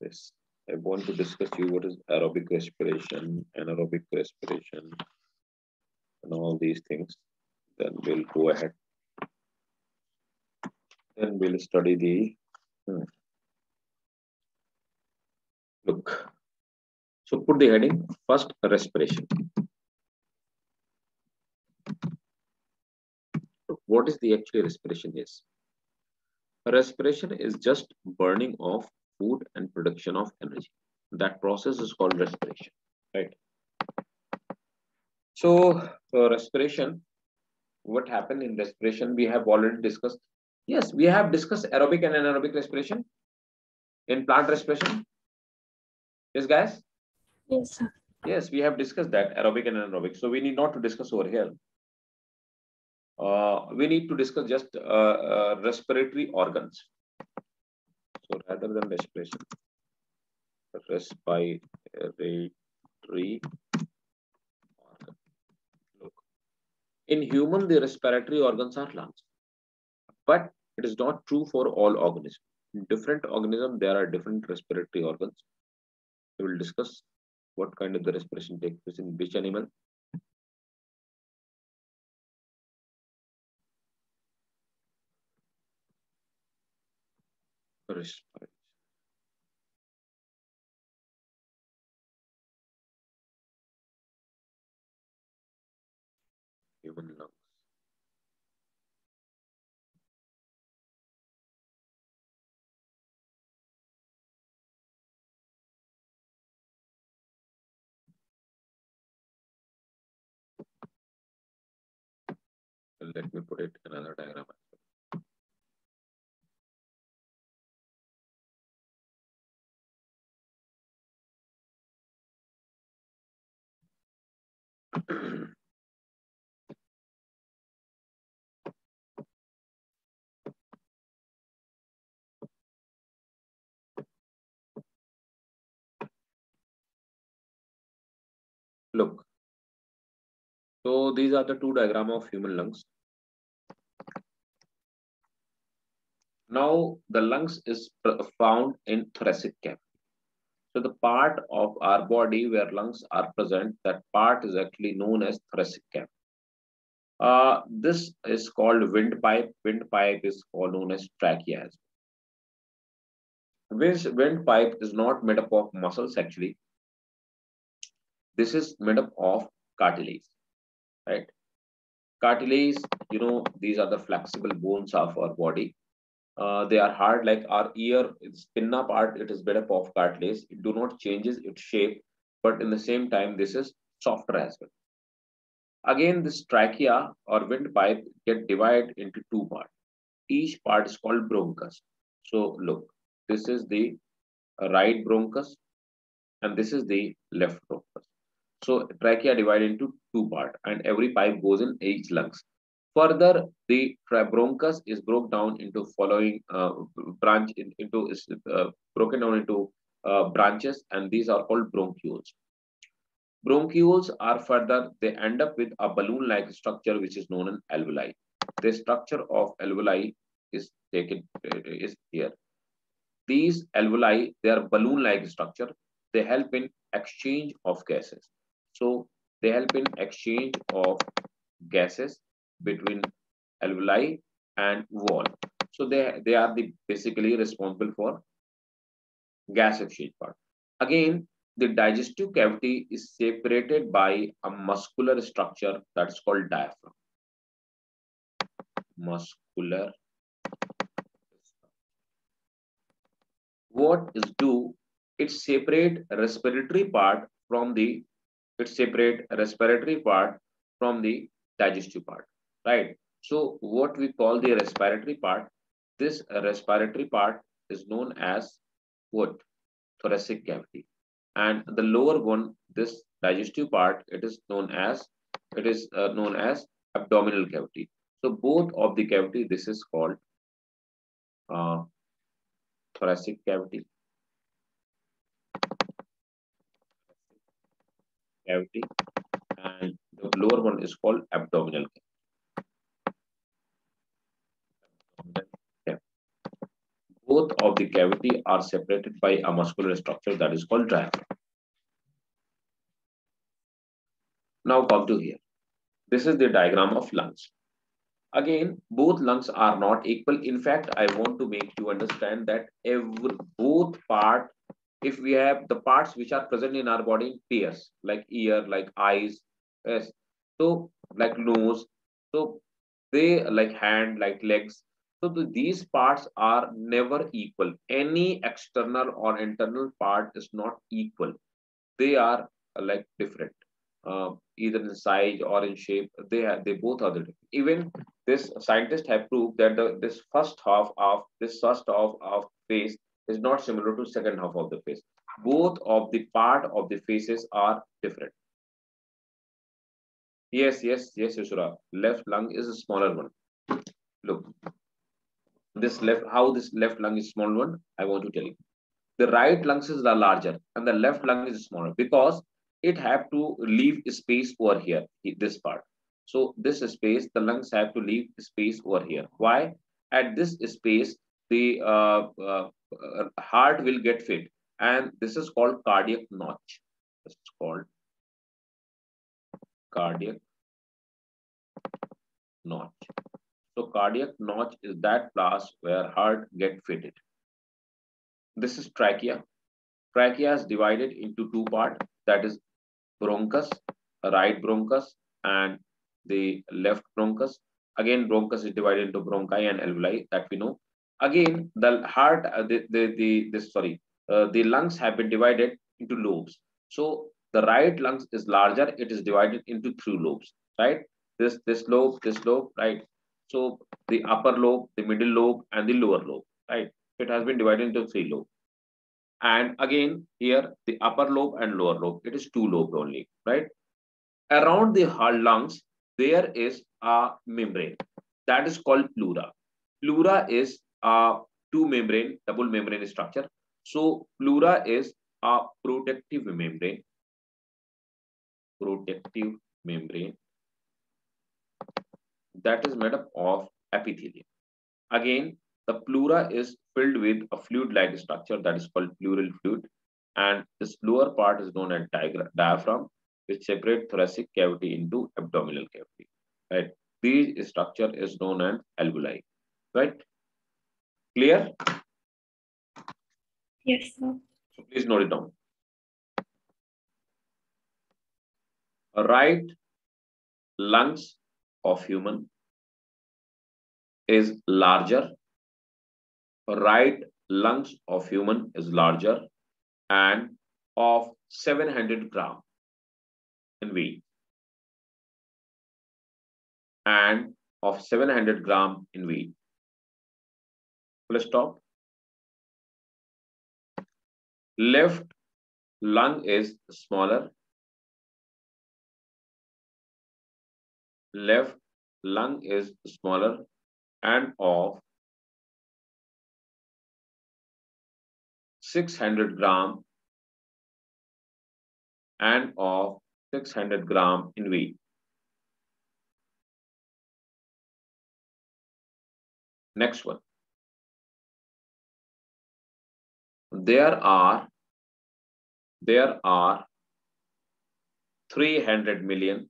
I want to discuss you what is aerobic respiration, anaerobic respiration, and all these things. Then we'll go ahead. Then we'll study the look. So put the heading first respiration. What is the actual respiration is? Respiration is just burning of food and production of energy. That process is called respiration, right? So respiration, what happened in respiration, we have already discussed. Yes, we have discussed aerobic and anaerobic respiration in plant respiration. Yes, guys? Yes, sir. Yes, we have discussed that aerobic and anaerobic. So we need not to discuss over here. We need to discuss just respiratory organs. So rather than respiration, respiratory organ. Look, in human, the respiratory organs are lungs, but it is not true for all organisms. In different organisms, there are different respiratory organs. We will discuss what kind of the respiration takes place in which animal. Respiration. Human lungs. Let me put it in another diagram. Look, so these are the two diagrams of human lungs. Now the lungs is found in thoracic cavity. So the part of our body where lungs are present, that part is actually known as thoracic cavity. This is called windpipe. Windpipe is called known as trachea. This windpipe is not made up of muscles actually. This is made up of cartilage, right? Cartilage, these are the flexible bones of our body. They are hard like our ear. Its pinna part, it is made up of cartilage. It do not changes its shape, but in the same time, this is softer as well. Again, this trachea or windpipe get divided into two parts. Each part is called bronchus. So look, this is the right bronchus and this is the left bronchus. So trachea divided into two parts and every pipe goes in each lungs. Further, the bronchus is broken down into following broken down into branches, and these are called bronchioles. Bronchioles are further, they end up with a balloon-like structure which is known as alveoli. The structure of alveoli is here. These alveoli, they are balloon-like structure. They help in exchange of gases. So they help in exchange of gases between alveoli and wall. So they are basically responsible for gas exchange part. Again, the digestive cavity is separated by a muscular structure that's called diaphragm. Muscular. What is do? It separate respiratory part from the digestive part, right? So what we call the respiratory part, this respiratory part is known as what? Thoracic cavity. And the lower one, this digestive part, it is known as abdominal cavity. So both of the cavity, this is called thoracic cavity, and the lower one is called abdominal cavity. Both of the cavity are separated by a muscular structure that is called diaphragm. Now come to here. This is the diagram of lungs. Again, both lungs are not equal. In fact, I want to make you understand that both part, if we have the parts which are present in our body in pairs, like ear, like eyes, yes, so like nose, so they like hand, like legs. So these parts are never equal. Any external or internal part is not equal. They are like different, either in size or in shape. They both are different. Even this scientists have proved that this first half of face is not similar to second half of the face. Both of the part of the faces are different. Yes, yes, yes, Yusura. Left lung is a smaller one. Look, how this left lung is small one. I want to tell you. The right lungs is the larger and the left lung is smaller because it have to leave space over here, this part. So this space, the lungs have to leave space over here. Why? At this space, the heart will get fit, and this is called cardiac notch. This is called cardiac notch. So cardiac notch is that place where heart get fitted. This is trachea. Trachea is divided into two parts, that is bronchus, right bronchus, and the left bronchus. Again, bronchus is divided into bronchi and alveoli, that we know. Again, the heart, the lungs have been divided into lobes. So the right lungs is larger. It is divided into three lobes, right? This lobe, right? So the upper lobe, the middle lobe, and the lower lobe, right? It has been divided into three lobes. And again, here the upper lobe and lower lobe, it is two lobes only, right? Around the lungs, there is a membrane that is called pleura. Pleura is a double membrane structure. So pleura is a protective membrane that is made up of epithelium. Again, the pleura is filled with a fluid-like structure that is called pleural fluid, and this lower part is known as diaphragm, which separates thoracic cavity into abdominal cavity. Right? This structure is known as alveoli. Right? Clear? Yes, sir. So please note it down. Right lungs of human is larger. Right lungs of human is larger and of 700 gram in weight and of 700 gram in weight. Full stop. Left lung is smaller. Left lung is smaller and of 600 gram and of 600 gram in weight. Next one. There are 300 million.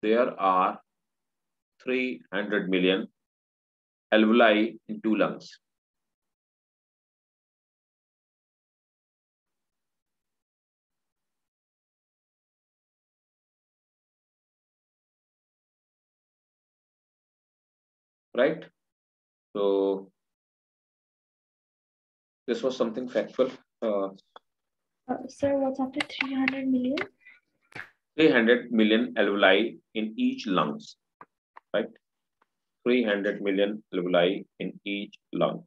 There are 300 million alveoli in two lungs. Right? So this was something factual. Sir, what's after 300 million? 300 million alveoli in each lungs, right? 300 million alveoli in each lung.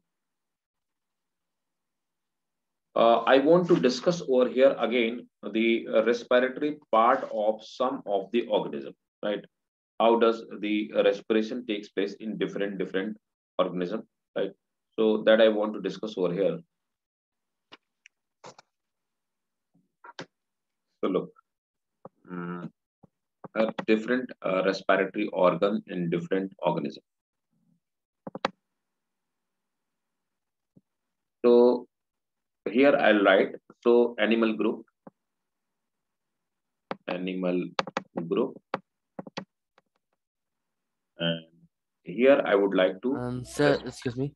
I want to discuss over here again the respiratory part of some of the organism, right? How does the respiration takes place in different organism, right? So that I want to discuss over here. So look, a different respiratory organ in different organism. So here I'll write, so animal group, and here I would like to Sir, excuse me.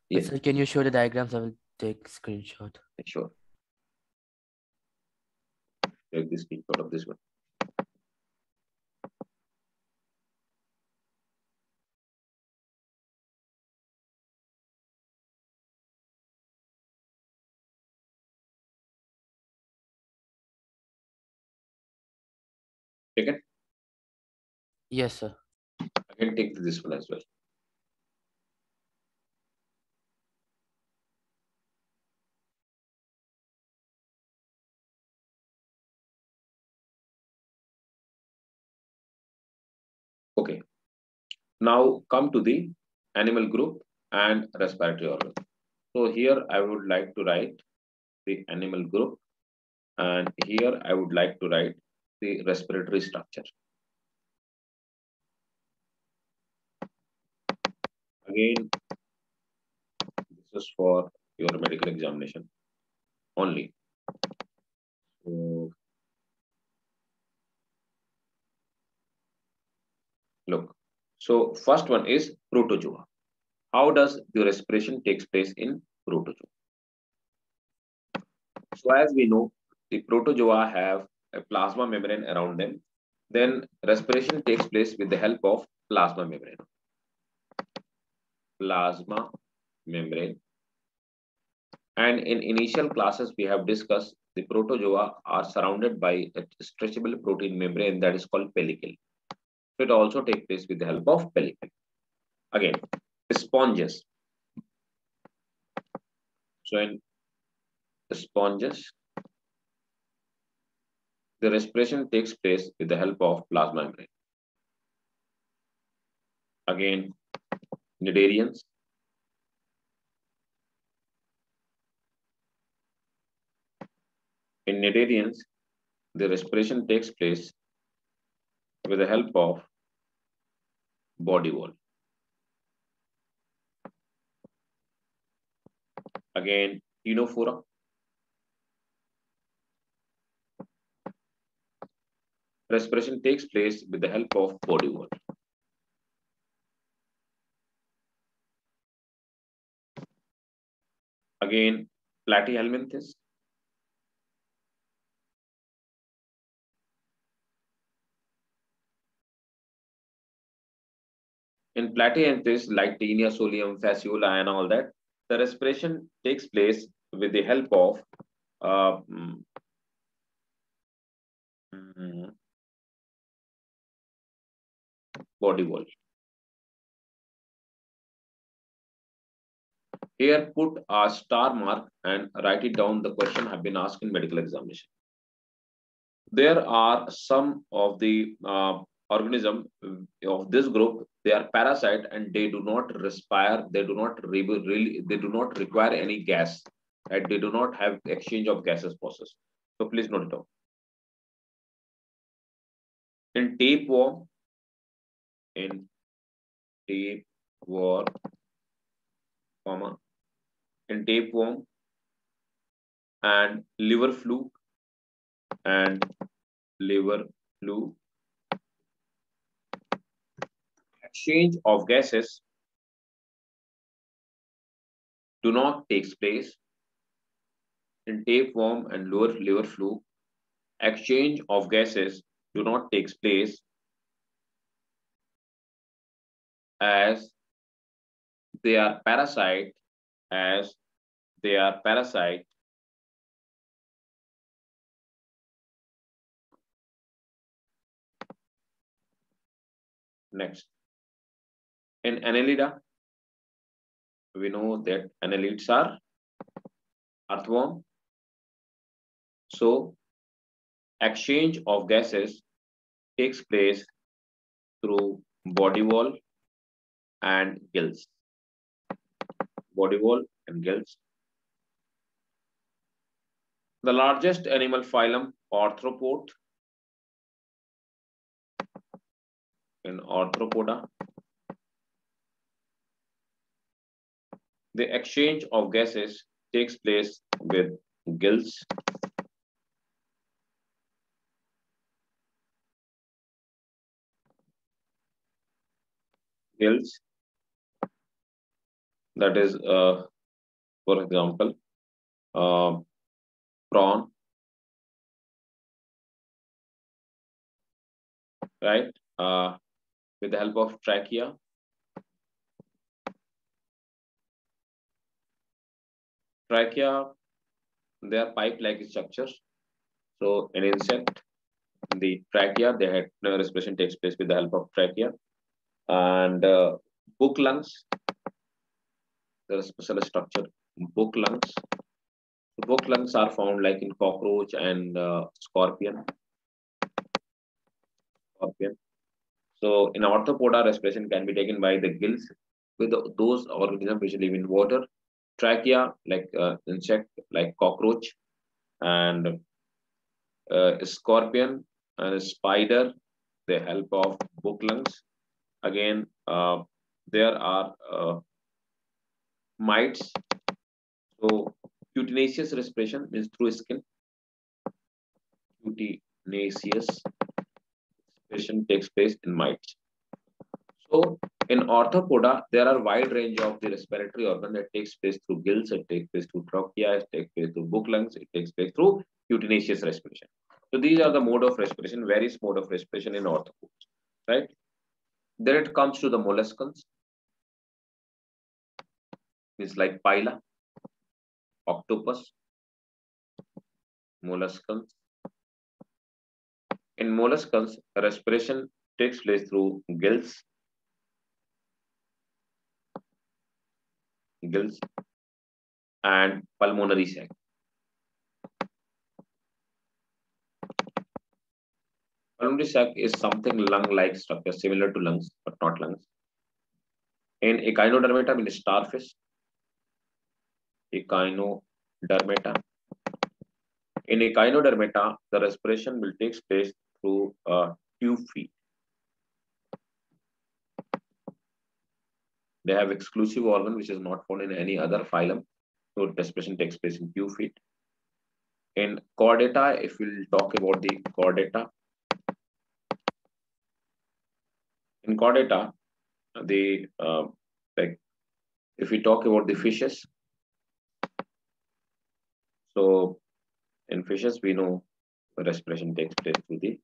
yes, Sir, can you show the diagrams? I will take screenshot. sure, take this screenshot of this one. Take it. Yes, sir. I can take this one as well. Okay. Now come to the animal group and respiratory organ. So here I would like to write the animal group, and here I would like to write the respiratory structure. Again, this is for your medical examination only. So, look, so first one is protozoa. How does the respiration takes place in protozoa? So as we know, the protozoa have a plasma membrane around them. Then respiration takes place with the help of plasma membrane. Plasma membrane. And in initial classes, we have discussed the protozoa are surrounded by a stretchable protein membrane that is called pellicle. So it also takes place with the help of pellicle. Again, sponges. So in sponges, the respiration takes place with the help of plasma membrane. Again, cnidarians. In cnidarians, the respiration takes place with the help of body wall. Again, ctenophora. Respiration takes place with the help of body wall. Again, platyhelminthes. In platyhelminthes like Taenia solium, fasciola, and all that, the respiration takes place with the help of body wall. Here, put a star mark and write it down. The question have been asked in medical examination. There are some of the organism of this group. They are parasite and they do not respire. They do not really. They do not require any gas. Right? They do not have exchange of gases process. So please note it down. In tapeworm, in tapeworm, comma, in tapeworm and liver fluke and liver fluke, exchange of gases do not take place. In tapeworm and liver fluke, exchange of gases do not take place as they are parasite, as they are parasite. Next, in Annelida, we know that annelids are earthworm. So exchange of gases takes place through body wall and gills. body wall, and gills. The largest animal phylum, Arthropod, in Arthropoda. The exchange of gases takes place with gills. Gills. That is, for example, prawn, right? With the help of trachea. Trachea, they are pipe-like structures. So an insect, the trachea, they had respiration takes place with the help of trachea. And book lungs, there is a special structure, book lungs. Book lungs are found like in cockroach and scorpion. So in Arthropoda, respiration can be taken by the gills with those organisms which live in water. Trachea, like insect, like cockroach, and scorpion and spider, the help of book lungs. Again, there are mites. So cutaneous respiration means through skin. Cutaneous respiration takes place in mites. So in Arthropoda, there are wide range of the respiratory organ that takes place through gills, it takes place through trachea, it takes place through book lungs, it takes place through cutaneous respiration. So these are the mode of respiration, various mode of respiration in arthropods, right? Then it comes to the molluscans. It's like pila, octopus, molluscans. In molluscans, respiration takes place through gills, and pulmonary sac. Pulmonary sac is something lung-like structure, similar to lungs, but not lungs. In Echinodermata, means starfish. Echinodermata. In Echinodermata, the respiration will take place through tube feet. They have exclusive organ which is not found in any other phylum. So respiration takes place in tube feet. In Chordata, if we'll talk about the Chordata, in Chordata, the like if we talk about the fishes, so in fishes we know respiration takes place through the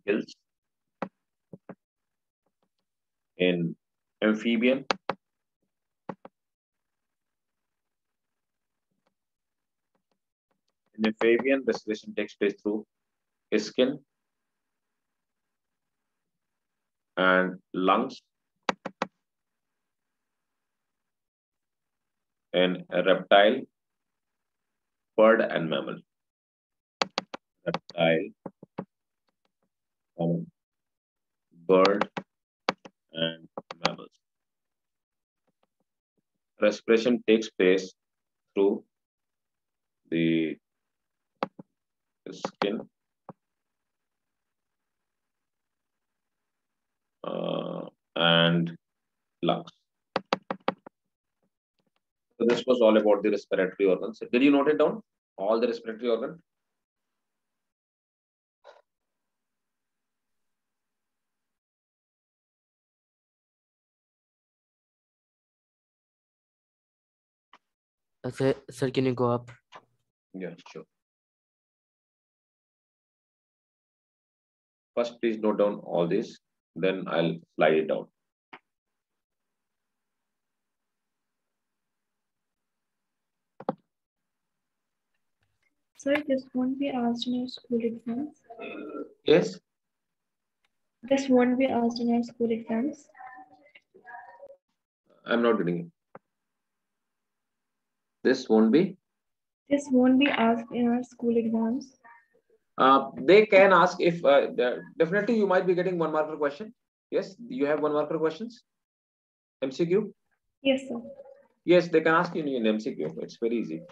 gills. In amphibian, respiration takes place through skin and lungs. In a reptile, bird and mammal. Reptile, bird and mammals. Respiration takes place through the skin and lungs. So this was all about the respiratory organs. Did you note it down? All the respiratory organs? Sir, can you go up? Yeah, sure. First, please note down all this, then I'll slide it down. Sir, this won't be asked in your school exams. Yes? This won't be asked in your school exams. I'm not getting it. This won't be? This won't be asked in our school exams. They can ask if, definitely you might be getting 1 marker question. Yes, you have 1 marker questions? MCQ? Yes, sir. Yes, they can ask you in MCQ. It's very easy.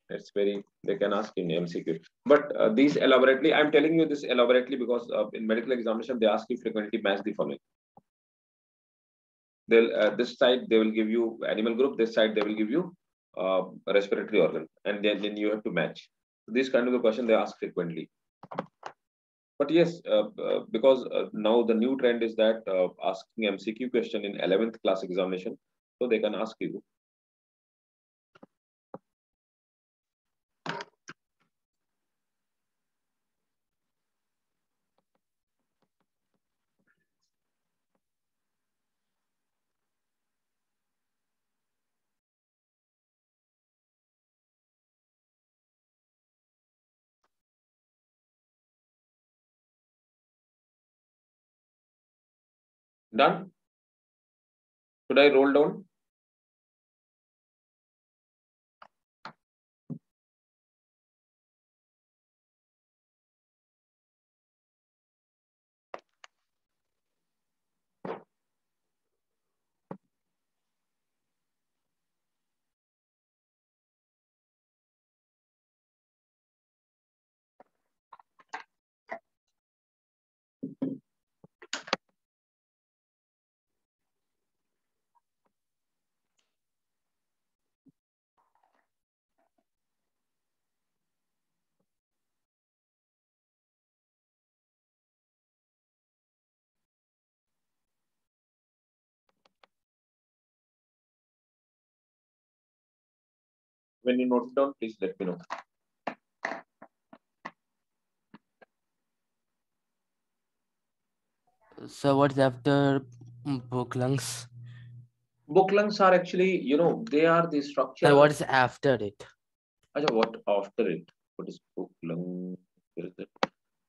They can ask in MCQ. But these elaborately, I'm telling you this elaborately because in medical examination, they ask you frequently match the following. They'll this side they will give you animal group, this side they will give you respiratory organ, and then you have to match. This kind of the question they ask frequently. But yes, because now the new trend is that asking MCQ question in 11th class examination, so they can ask you. Done? Should I roll down? When you note it down, please let me know. So what's after book lungs? Book lungs are actually, they are the structure. And what is after it? What after it? What is book lung? Where is it?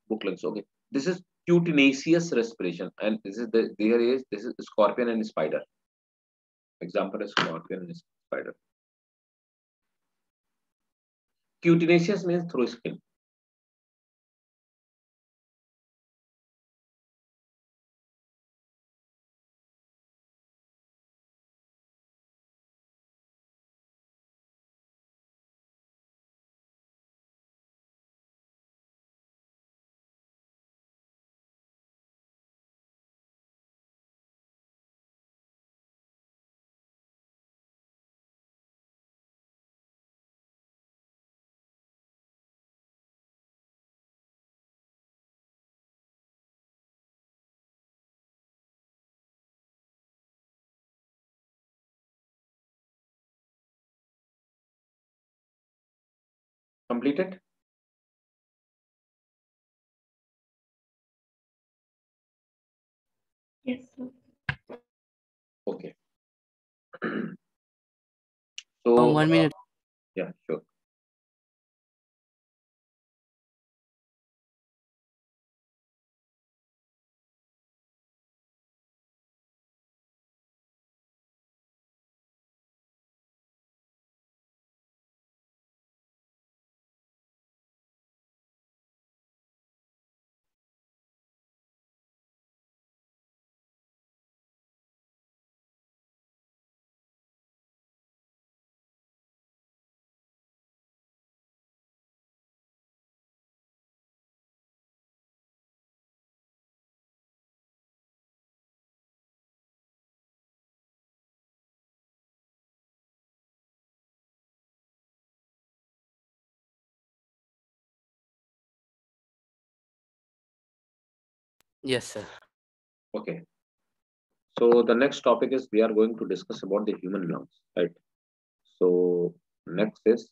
Book lungs. Okay. This is cutaneous respiration, and this is scorpion and spider. Example is scorpion and spider. Cutaneous means through skin. Completed? Yes, sir. Okay. So 1 minute. yeah, sure. Yes, sir. Okay. So the next topic is we are going to discuss about the human lungs, right? So next is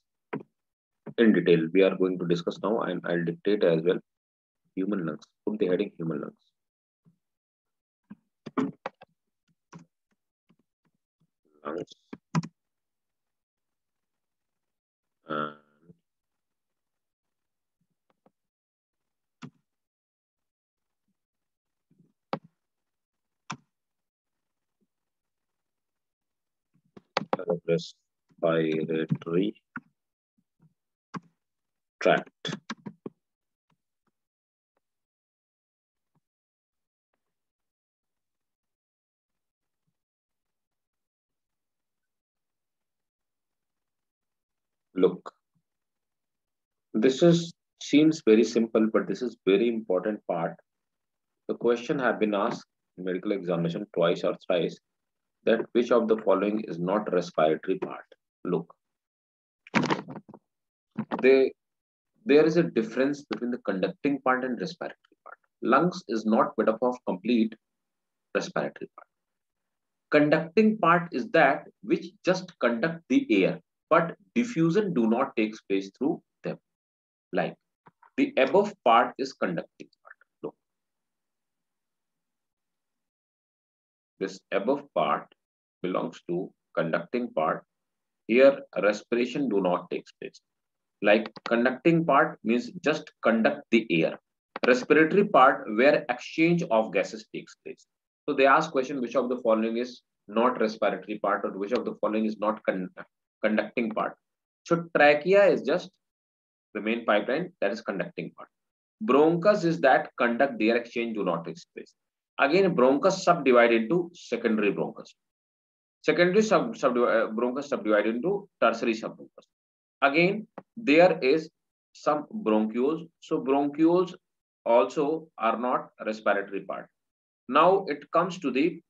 in detail we are going to discuss now, and I'll dictate as well. Human lungs. Put the heading human lungs. Lungs. And respiratory tract. Look, this is seems very simple, but this is very important part. The question have been asked in medical examination twice or thrice that which of the following is not respiratory part. Look, there is a difference between the conducting part and respiratory part. Lungs is not made up of complete respiratory part. Conducting part is that which just conduct the air, but diffusion do not take place through them. Like the above part is conducting part. Look, this above part belongs to conducting part. Here, respiration do not take place. Like conducting part means just conduct the air. Respiratory part where exchange of gases takes place. So they ask question which of the following is not respiratory part or which of the following is not conducting part. So trachea is just the main pipeline that is conducting part. Bronchus is that conduct the air exchange do not take place. Again, bronchus subdivide into secondary bronchus. Secondary bronchus subdivided into tertiary subbronchus. Again, there is some bronchioles. So bronchioles also are not respiratory part. Now it comes to the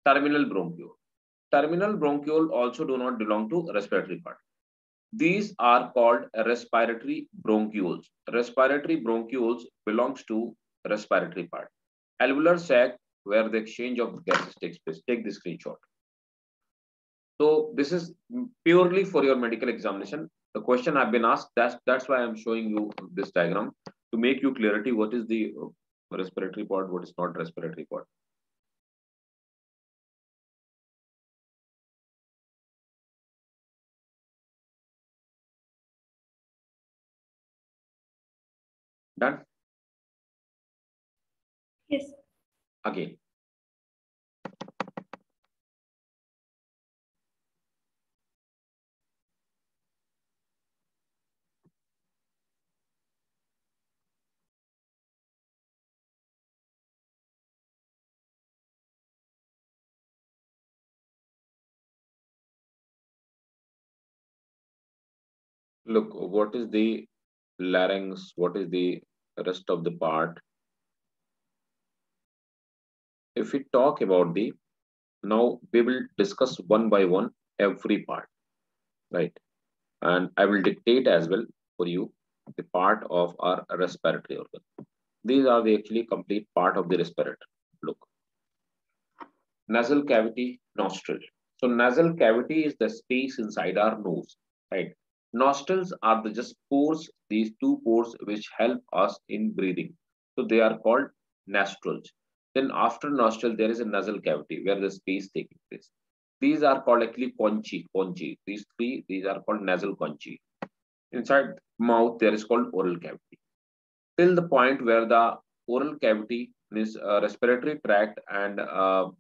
terminal bronchiole. Terminal bronchiole also do not belong to respiratory part. These are called respiratory bronchioles. Respiratory bronchioles belongs to respiratory part. Alveolar sac where the exchange of gases takes place. Take the screenshot. So this is purely for your medical examination. The question I've been asked, that's why I'm showing you this diagram to make you clarity what is the respiratory part, what is not respiratory part. Done? Yes. Again. Look, what is the larynx? What is the rest of the part? If we talk about the, now we will discuss one by one every part, right? And I will dictate as well for you the part of our respiratory organ. These are the actually complete part of the respirator. Look, nasal cavity, nostril. So nasal cavity is the space inside our nose, right? Nostrils are the just pores, these two pores which help us in breathing. So they are called nostrils. Then after nostril, there is a nasal cavity where the space taking place. These are called actually conchi. These three, these are called nasal conchi. Inside mouth, there is called oral cavity. Till the point where the oral cavity means respiratory tract and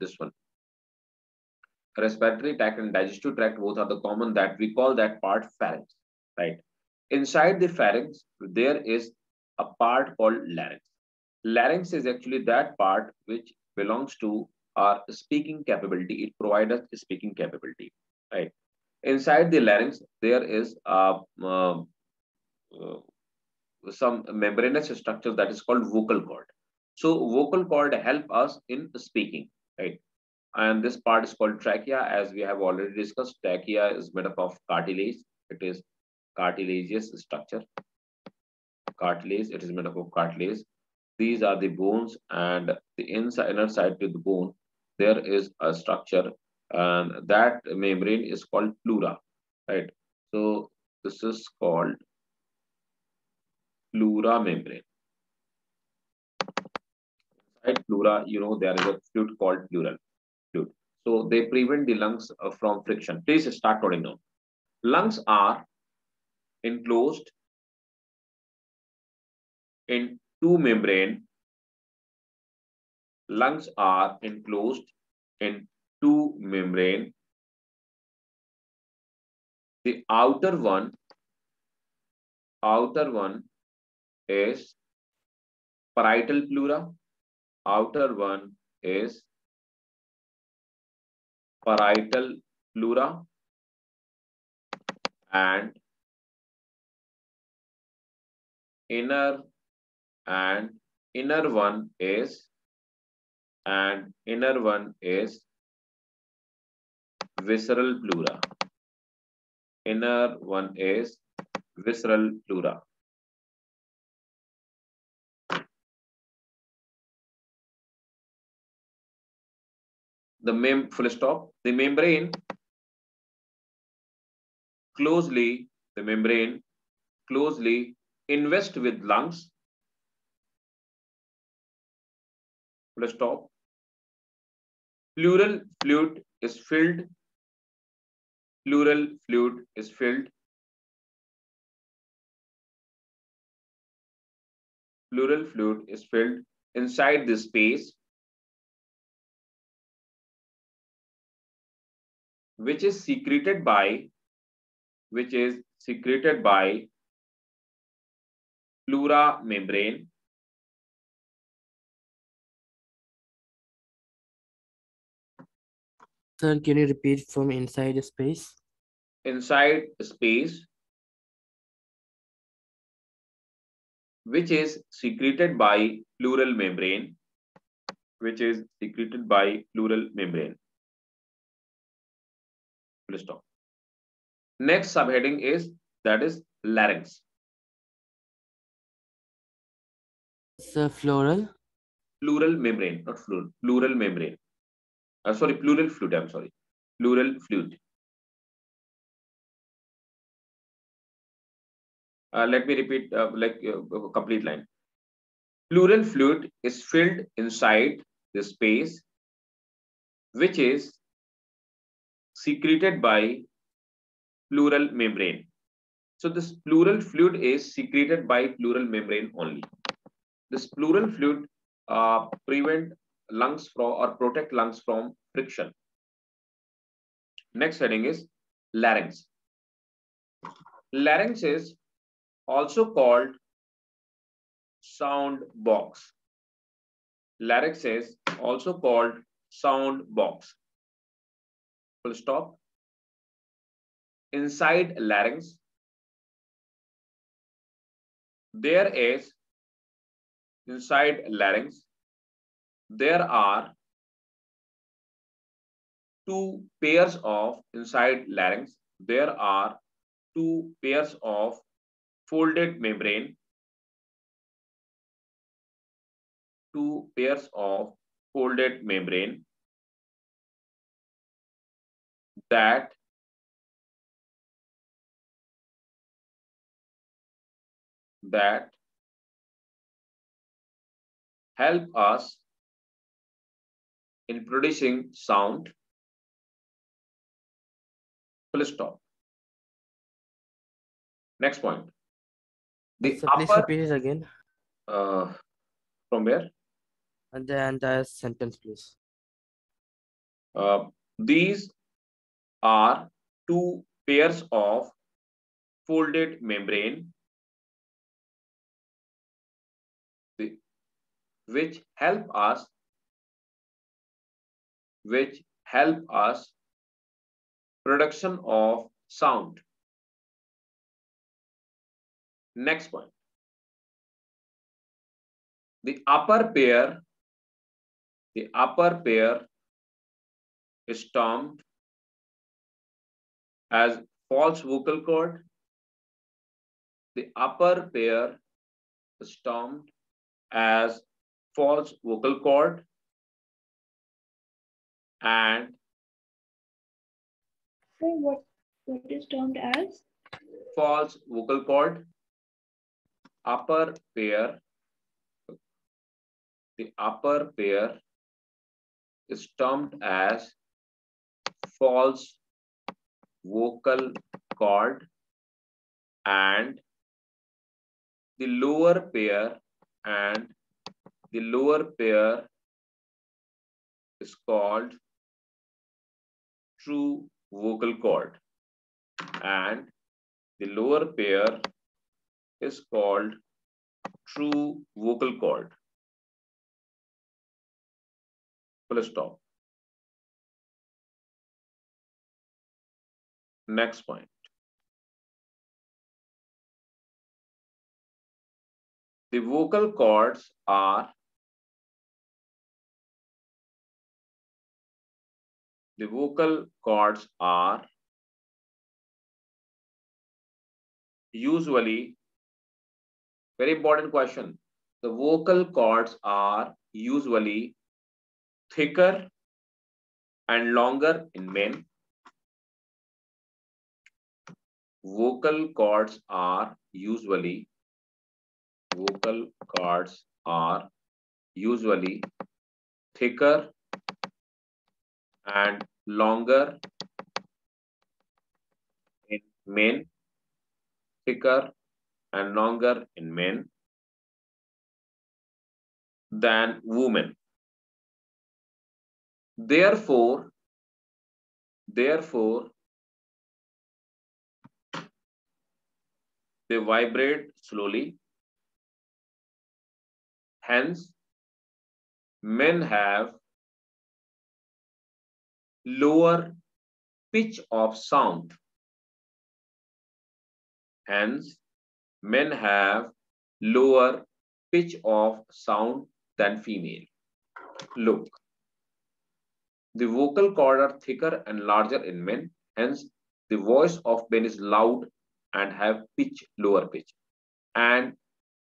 this one, respiratory tract and digestive tract both are the common that we call that part pharynx, right? Inside the pharynx, there is a part called larynx. Larynx is actually that part which belongs to our speaking capability. It provides us speaking capability, right? Inside the larynx, there is some membranous structure that is called vocal cord. So vocal cord help us in speaking, right? And this part is called trachea, as we have already discussed. Trachea is made up of cartilage. It is cartilaginous structure. Cartilage, it is made up of cartilage. These are the bones, and the inner side to the bone, there is a structure, and that membrane is called pleura, right? So this is called pleura membrane. Inside pleura, you know, there is a fluid called pleural fluid. So they prevent the lungs from friction. Please start noting down. Lungs are enclosed in two membrane. Lungs are enclosed in two membrane. The outer one is parietal pleura. Outer one is parietal pleura. and inner and inner one is visceral pleura. Inner one is visceral pleura. Full stop. The membrane closely invest with lungs. Full stop. Pleural fluid is filled. Pleural fluid is filled. Pleural fluid is filled inside this space, which is secreted by pleura membrane. Sir, can you repeat from inside space? Inside space, which is secreted by pleural membrane. Full stop. Next subheading is larynx. Sir, floral. Pleural membrane, not fluid. Pleural membrane. Sorry, pleural fluid. I'm sorry. Pleural fluid. Let me repeat a complete line. Pleural fluid is filled inside the space, which is secreted by pleural membrane. So this pleural fluid is secreted by pleural membrane only. This pleural fluid protect lungs from friction. Next heading is larynx. Larynx is also called sound box. Larynx is also called sound box. Full stop. Inside larynx, there are two pairs of folded membrane. That help us in producing sound. Full stop. Next point. The Sir, please upper repeat it again. from where? And the entire sentence, please. These are two pairs of folded membrane which help us production of sound. Next point. The upper pair is termed as false vocal cord. The upper pair is termed as false vocal cord, and So what is termed as? false vocal cord. Upper pair. The upper pair is termed as false vocal cord, and the lower pair is called true vocal cord, and the lower pair is called true vocal cord. Full stop. Next point. The vocal cords are usually, very important question. The vocal cords are usually thicker and longer in men. Vocal cords are usually thicker and longer in men. Thicker and longer in men than women. Therefore, they vibrate slowly. Hence, men have lower pitch of sound. Hence, men have lower pitch of sound than female. Look, the vocal cord are thicker and larger in men. Hence, the voice of men is loud and have lower pitch. And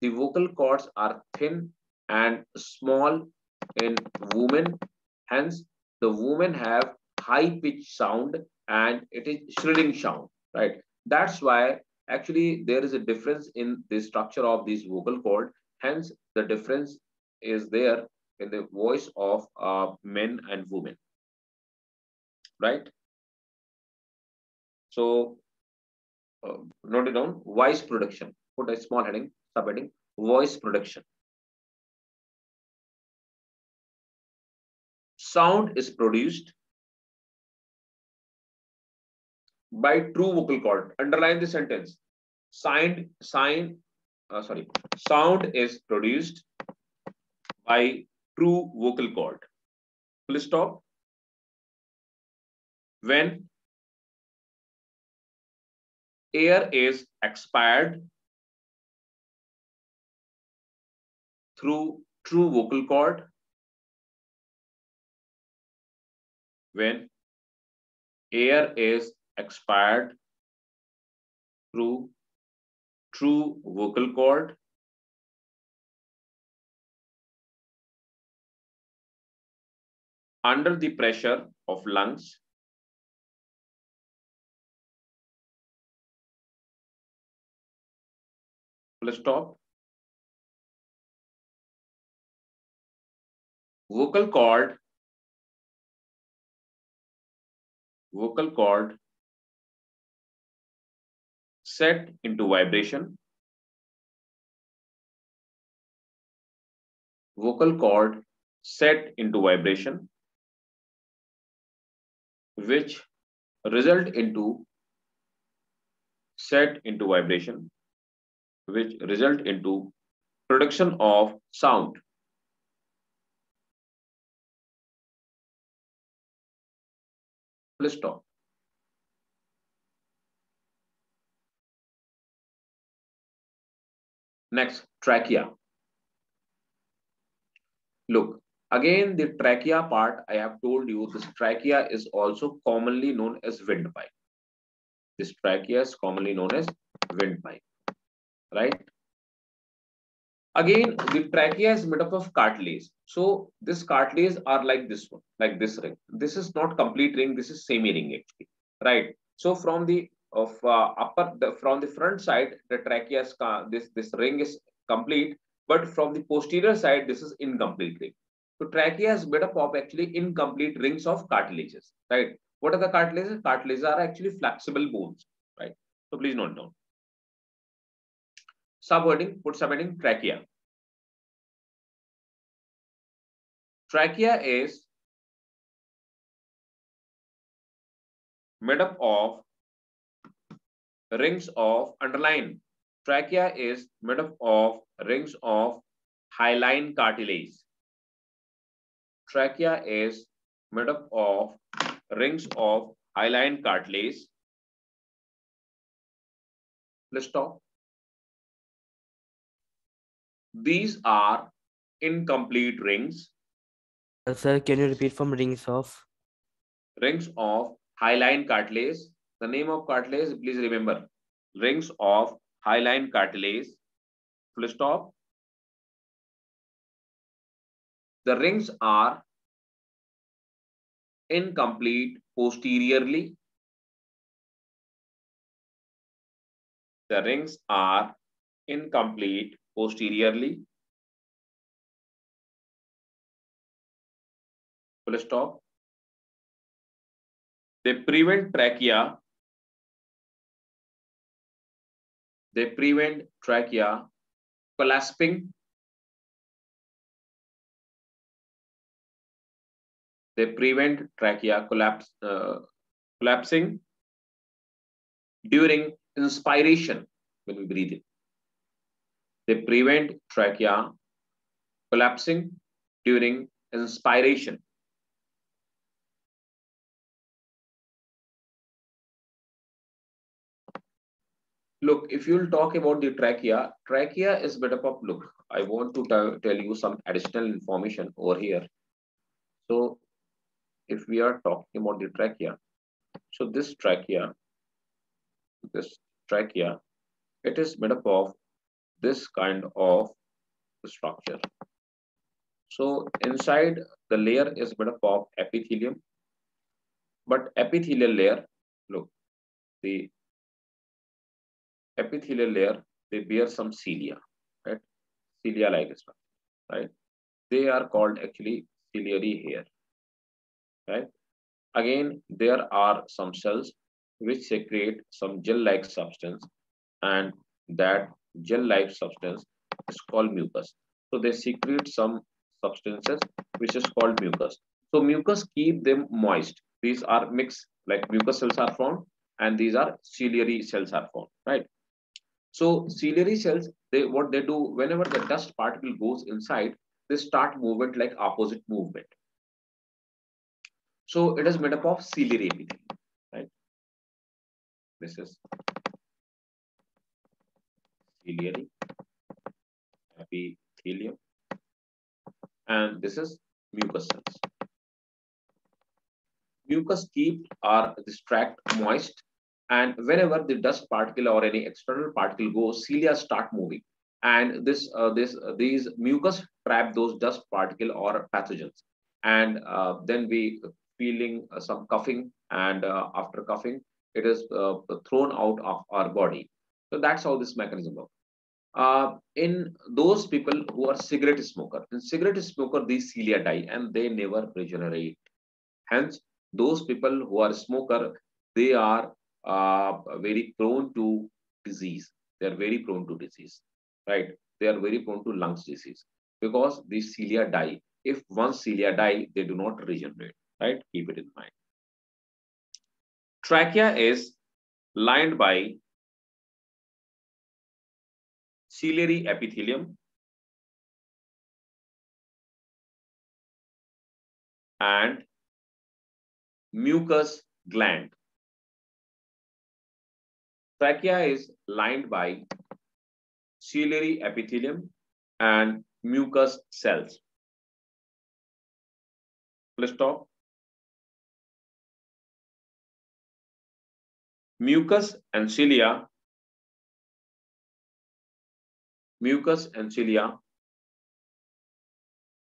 the vocal cords are thin and small in women. Hence, the women have high pitch sound and it is shrilling sound, right? That's why actually there is a difference in the structure of these vocal cord. Hence, the difference is there in the voice of men and women, right? So, note it down, voice production. Put a small heading, subheading, voice production. Sound is produced by true vocal cord. Underline the sentence. Sound is produced by true vocal cord. Full stop. When air is expired through true vocal cord. When air is expired through true vocal cord, under the pressure of lungs, full stop. Vocal cord set into vibration. Vocal cord set into vibration, which result into production of sound. Full stop. Next, trachea. Look, again, the trachea part, I have told you, this trachea is also commonly known as windpipe. This trachea is commonly known as windpipe, right? Again, the trachea is made up of cartilage. So this cartilage are like this one, like this ring. This is not complete ring. This is semi-ring actually, right? So from the from the front side, the trachea is this ring is complete, but from the posterior side, this is incomplete ring. So trachea is made up of actually incomplete rings of cartilages, right? What are the cartilages? Cartilages are actually flexible bones, right? So please note down. Subheading, put subheading trachea. Trachea is made up of rings of, underline, trachea is made up of rings of hyaline cartilage. Trachea is made up of rings of hyaline cartilage. Let's stop. These are incomplete rings. Sir, can you repeat from rings of? Rings of hyaline cartilage. The name of cartilage, please remember. Rings of hyaline cartilage. Full stop. The rings are incomplete posteriorly. The rings are incomplete posteriorly. Full stop. They prevent trachea. They prevent trachea collapsing. They prevent trachea collapsing during inspiration when we breathe in. They prevent trachea collapsing during inspiration. Look, if you'll talk about the trachea is made up of, look, I want to tell you some additional information over here. So if we are talking about the trachea, so this trachea, it is made up of this kind of structure. So inside the layer is made up of epithelium, but epithelial layer, look, the epithelial layer, they bear some cilia, right? Cilia like structure, right? They are called actually ciliary hair, right? Again, there are some cells which secrete some gel-like substance, and that gel-like substance is called mucus. So they secrete some substances which is called mucus. So mucus keep them moist. These are mixed, like mucus cells are formed, and these are ciliary cells are formed, right? So ciliary cells, what they do whenever the dust particle goes inside, they start movement like opposite movement. So it is made up of ciliary epithelium, right? This is ciliary epithelium, and this is mucus cells. Mucus keep our this tract moist, and whenever the dust particle or any external particle goes, cilia start moving, and these mucus trap those dust particle or pathogens, and then we feeling some coughing, and after coughing, it is thrown out of our body. So that's how this mechanism works. In those people who are cigarette smoker, in cigarette smoker, these cilia die and they never regenerate. Hence, those people who are smoker, they are very prone to disease. They are very prone to disease, right? They are very prone to lungs disease because these cilia die. If once cilia die, they do not regenerate, right? Keep it in mind. Trachea is lined by ciliary epithelium and mucus gland. Trachea is lined by ciliary epithelium and mucus cells. Let's stop. Mucus and cilia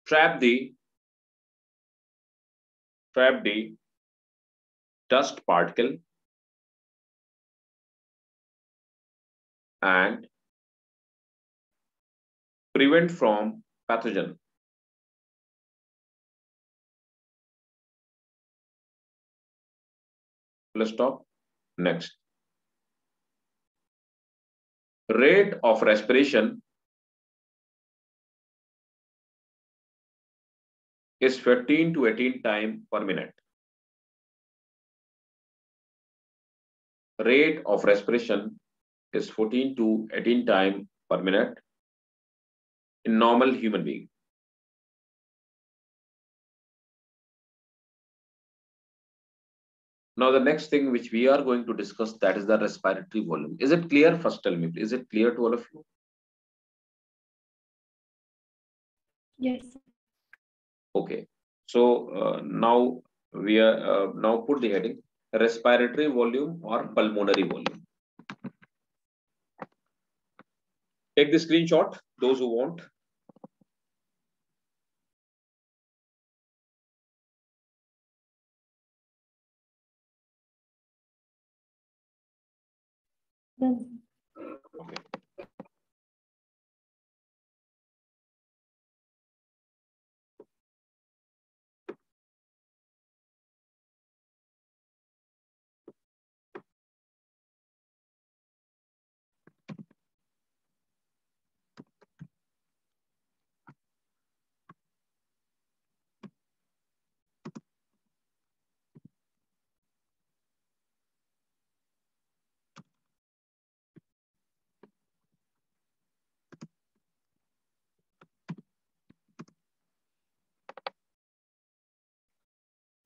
trap the dust particle and prevent from pathogen. Let's stop. Next. Rate of respiration is 15 to 18 times per minute. Rate of respiration is 14 to 18 times per minute in normal human being. Now, the next thing which we are going to discuss, that is the respiratory volume. Is it clear? First, tell me, is it clear to all of you? Yes. Okay. So now we are now put the heading respiratory volume or pulmonary volume. Take the screenshot, those who want. Done. Okay.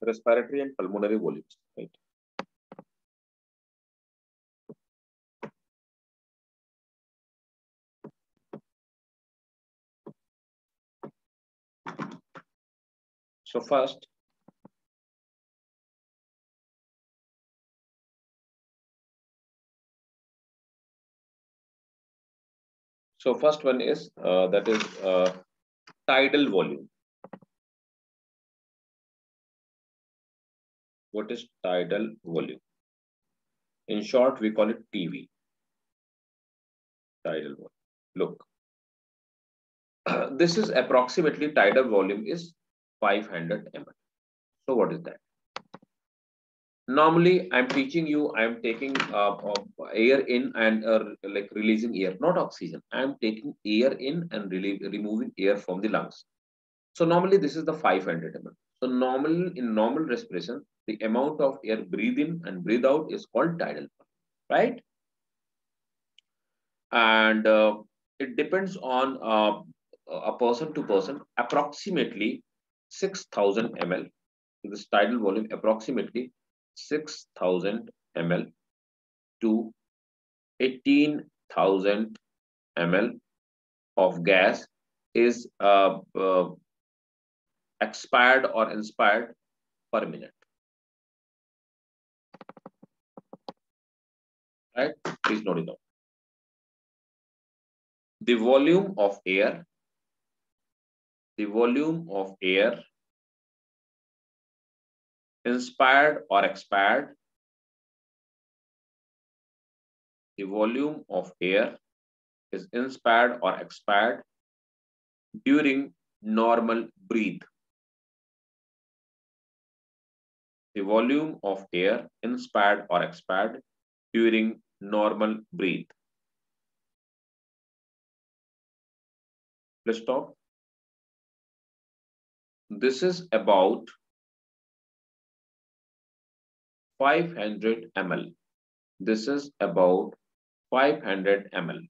Respiratory and pulmonary volumes, right? So first, first one is that is tidal volume. What is tidal volume? In short, we call it TV. Tidal volume. Look, this is approximately tidal volume is 500 ml. So what is that? Normally, I'm teaching you, I'm taking air in and like releasing air, not oxygen. I'm taking air in and removing air from the lungs. So normally this is the 500 ml. So in normal respiration, the amount of air breathe in and breathe out is called tidal, right? And it depends on a person to person. Approximately 6,000 ml. This tidal volume approximately 6,000 ml to 18,000 ml of gas is expired or inspired per minute. Right? Please note it down. The volume of air inspired or expired, the volume of air is inspired or expired during normal breathe. The volume of air inspired or expired during normal breathe. Let's stop. This is about 500 ml. This is about 500 ml.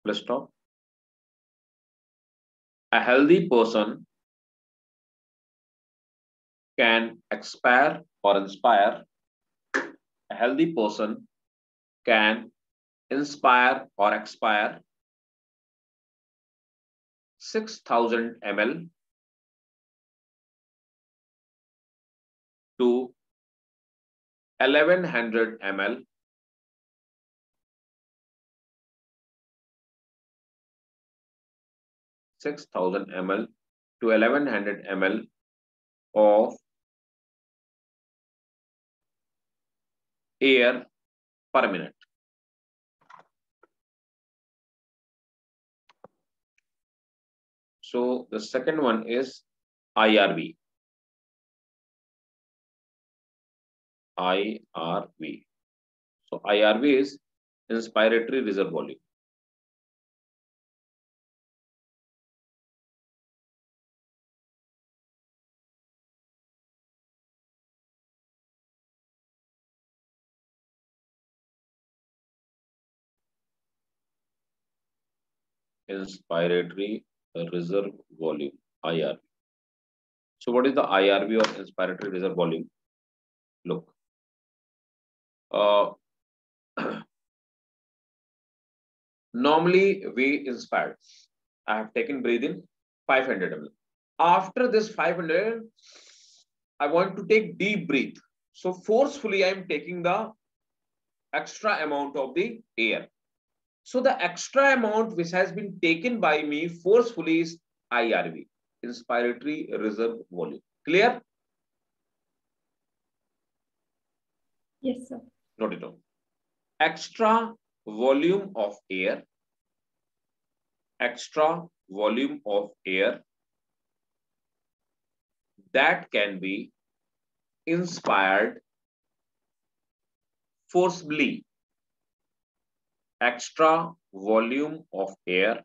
Let's stop. A healthy person can expire or inspire. A healthy person can inspire or expire 6,000 ml to 1,100 ml ml to 1,100 ml of air per minute. So the second one is IRV. IRV. So IRV is inspiratory reserve volume. Inspiratory reserve volume, IRV. So what is the IRV or inspiratory reserve volume? Look, Normally we inspired. I have taken breathe in 500 ml. After this 500, I want to take deep breath. So forcefully I am taking the extra amount of the air. So the extra amount which has been taken by me forcefully is IRV, inspiratory reserve volume. Clear? Yes, sir. Note it down. Extra volume of air, extra volume of air that can be inspired forcibly. Extra volume of air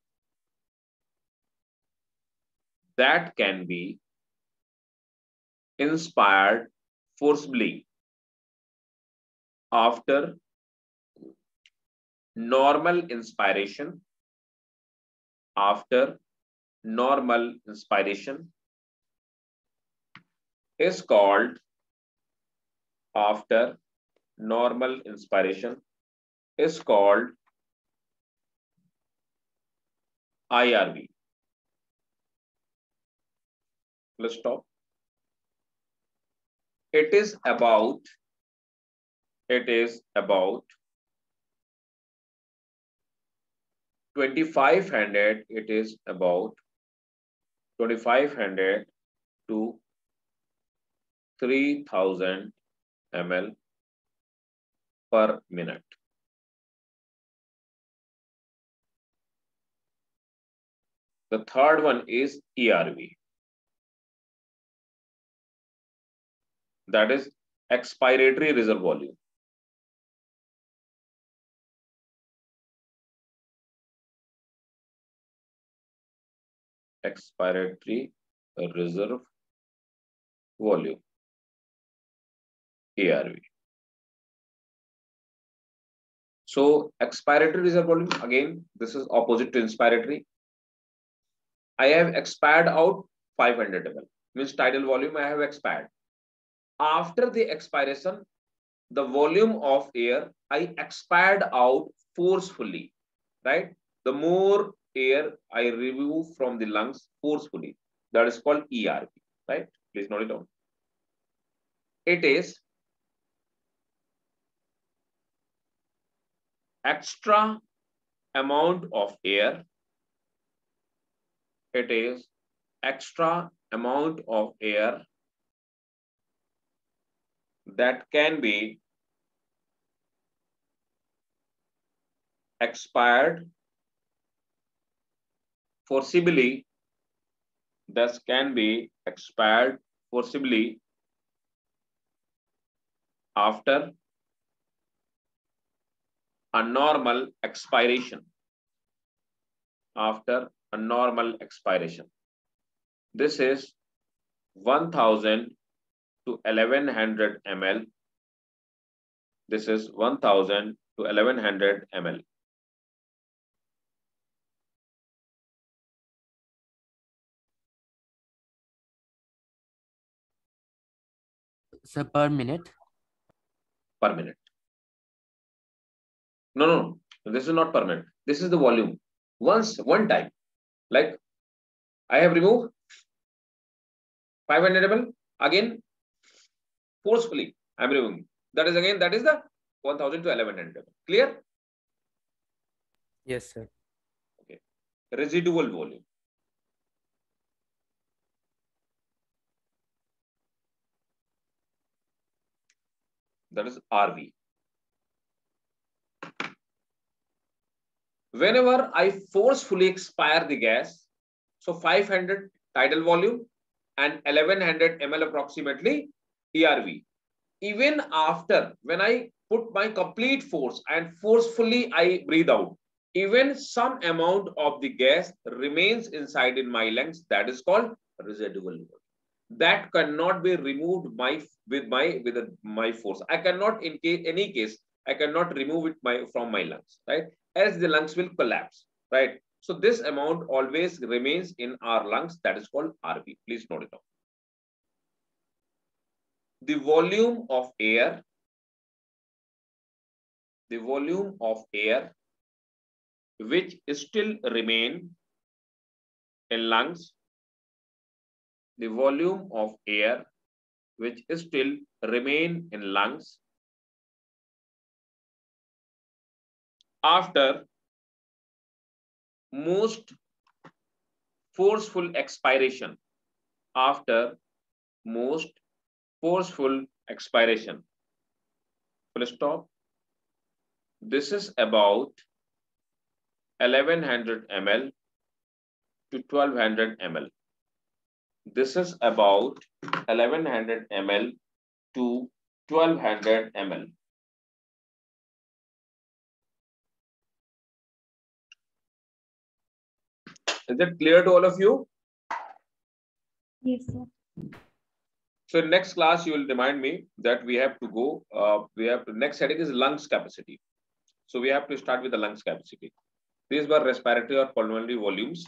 that can be inspired forcibly after normal inspiration, after normal inspiration is called, after normal inspiration is called IRV. Let's stop. It is about 2500, it is about 2500 to 3000 ml per minute. The third one is ERV. That is expiratory reserve volume. Expiratory reserve volume, ARV. So expiratory reserve volume, again, this is opposite to inspiratory. I have expired out 500 ml, means tidal volume I have expired. After the expiration, the volume of air I expired out forcefully, right? The more air I remove from the lungs forcefully, that is called ERV, right? Please note it down. It is extra amount of air. It is extra amount of air that can be expired forcibly, thus can be expired forcibly after a normal expiration. After a normal expiration. This is 1000 to 1100 ml. This is 1000 to 1100 ml. So per minute? Per minute. No, this is not per minute. This is the volume. One time. Like I have removed 500 ml. Again, forcefully, I am removing. That is again, that is the 1000 to 1100. Clear? Yes, sir. Okay. Residual volume. That is RV. Whenever I forcefully expire the gas, so 500 tidal volume and 1100 ml approximately ERV. Even after, when I put my complete force and forcefully I breathe out, even some amount of the gas remains inside in my lungs. That is called residual volume. That cannot be removed with my force. I cannot, in any case, I cannot remove it from my lungs, right? As the lungs will collapse, right? So this amount always remains in our lungs. That is called RV. Please note it down. The volume of air, which still remain in lungs, the volume of air which still remain in lungs after most forceful expiration, after most forceful expiration. Full stop. This is about 1100 ml to 1200 ml. This is about 1100 ml to 1200 ml. Is it clear to all of you? Yes, sir. So in next class, you will remind me that we have to go, next heading is lungs capacity. So we have to start with the lungs capacity. These were respiratory or pulmonary volumes.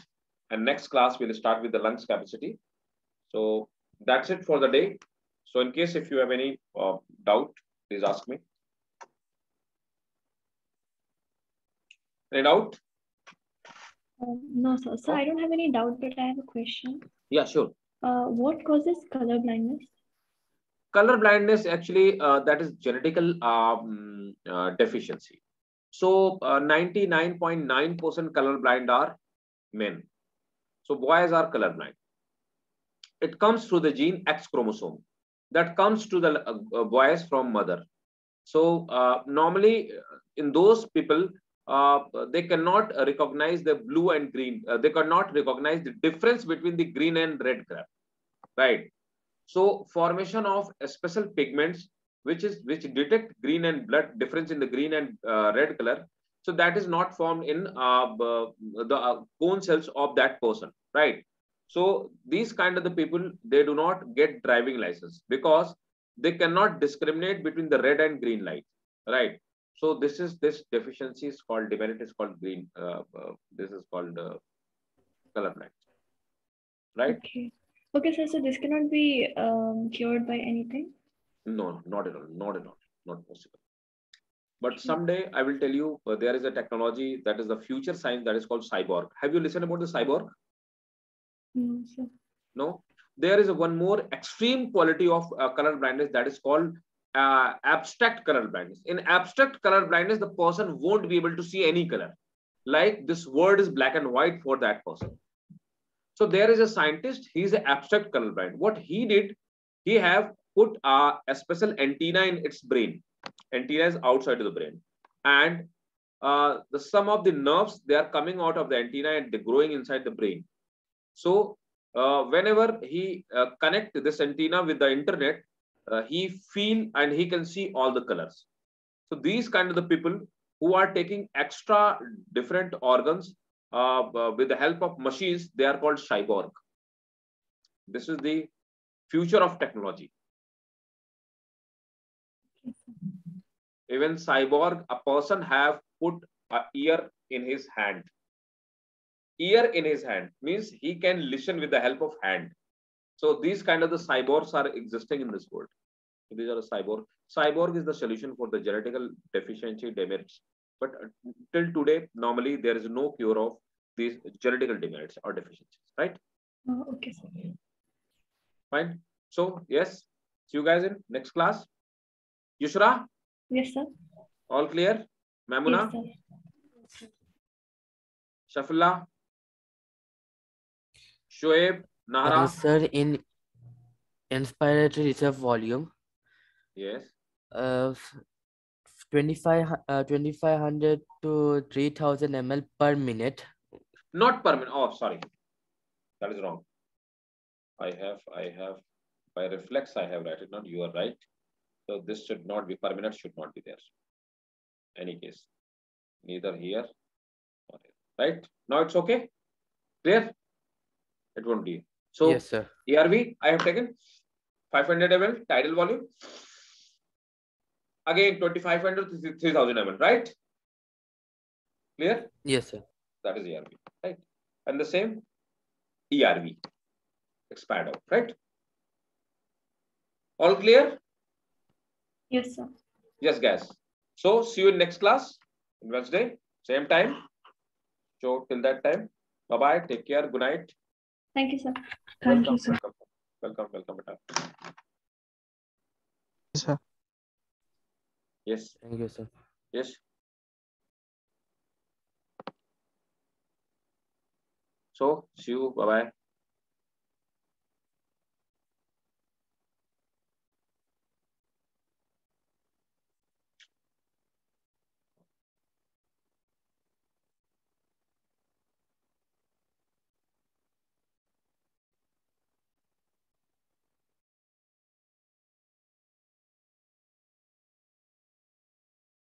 And next class, we'll start with the lungs capacity. So that's it for the day. So in case if you have any doubt, please ask me. Any doubt? No, sir. So I don't have any doubt, but I have a question. Yeah, sure. What causes color blindness? Color blindness, actually, that is genetical deficiency. So 99.9% colorblind are men. So boys are colorblind. It comes through the gene X chromosome that comes to the boys from mother. So normally in those people, they cannot recognize the blue and green. They cannot recognize the difference between the green and red color, right? So formation of special pigments which detect green and blood difference in the green and red color. So that is not formed in the bone cells of that person, right? So these kind of the people, they do not get driving license because they cannot discriminate between the red and green light, right? So this deficiency is called, demerit is called green. This is called color blind, right? Okay. Okay, sir. So this cannot be cured by anything? No, not at all. Not at all. Not possible. But someday I will tell you there is a technology that is the future science that is called cyborg. Have you listened about the cyborg? No, sir. No. There is one more extreme quality of color blindness that is called abstract color blindness. In abstract color blindness, the person won't be able to see any color. Like this word is black and white for that person. So there is a scientist, he is an abstract colorblind. What he did, he have put a special antenna in its brain. Antenna is outside of the brain. And some of the nerves, they are coming out of the antenna and they're growing inside the brain. So whenever he connect this antenna with the internet, he feel and he can see all the colors. So these kind of the people who are taking extra different organs with the help of machines, they are called cyborg. This is the future of technology. Even cyborg, a person have put an ear in his hand. Ear in his hand means he can listen with the help of hand. So these kind of the cyborgs are existing in this world. So these are the cyborg. Cyborg is the solution for the genetical deficiency demerits. But till today, normally there is no cure of these genetical demerits or deficiencies, right? Okay, sir. Fine. So yes, see you guys in next class. Yushra? Yes, sir. All clear? Mamuna? Yes, sir. Shafullah? Shoaib? Nahara? Sir, in inspiratory reserve volume, Yes. 2500 to 3000 ml per minute. Not per minute. Oh, sorry. That is wrong. I have, by reflex, I have written down. You are right. So this should not be per minute, should not be there. Any case, neither here or here. Right? Now it's okay. Clear? It won't be. So Yes, sir. ERV, I have taken 500 ml tidal volume. Again, 2500 to 3000 ml, right? Clear? Yes, sir. That is ERV, right? And the same ERV, expand out, right? All clear? Yes, sir. Yes, guys. So see you in next class on Wednesday, same time. So till that time, bye bye. Take care. Good night. Thank you, sir. Thank Welcome, you, sir. welcome, beta. sir. Yes, Thank you, sir. yes. So see you. Bye bye.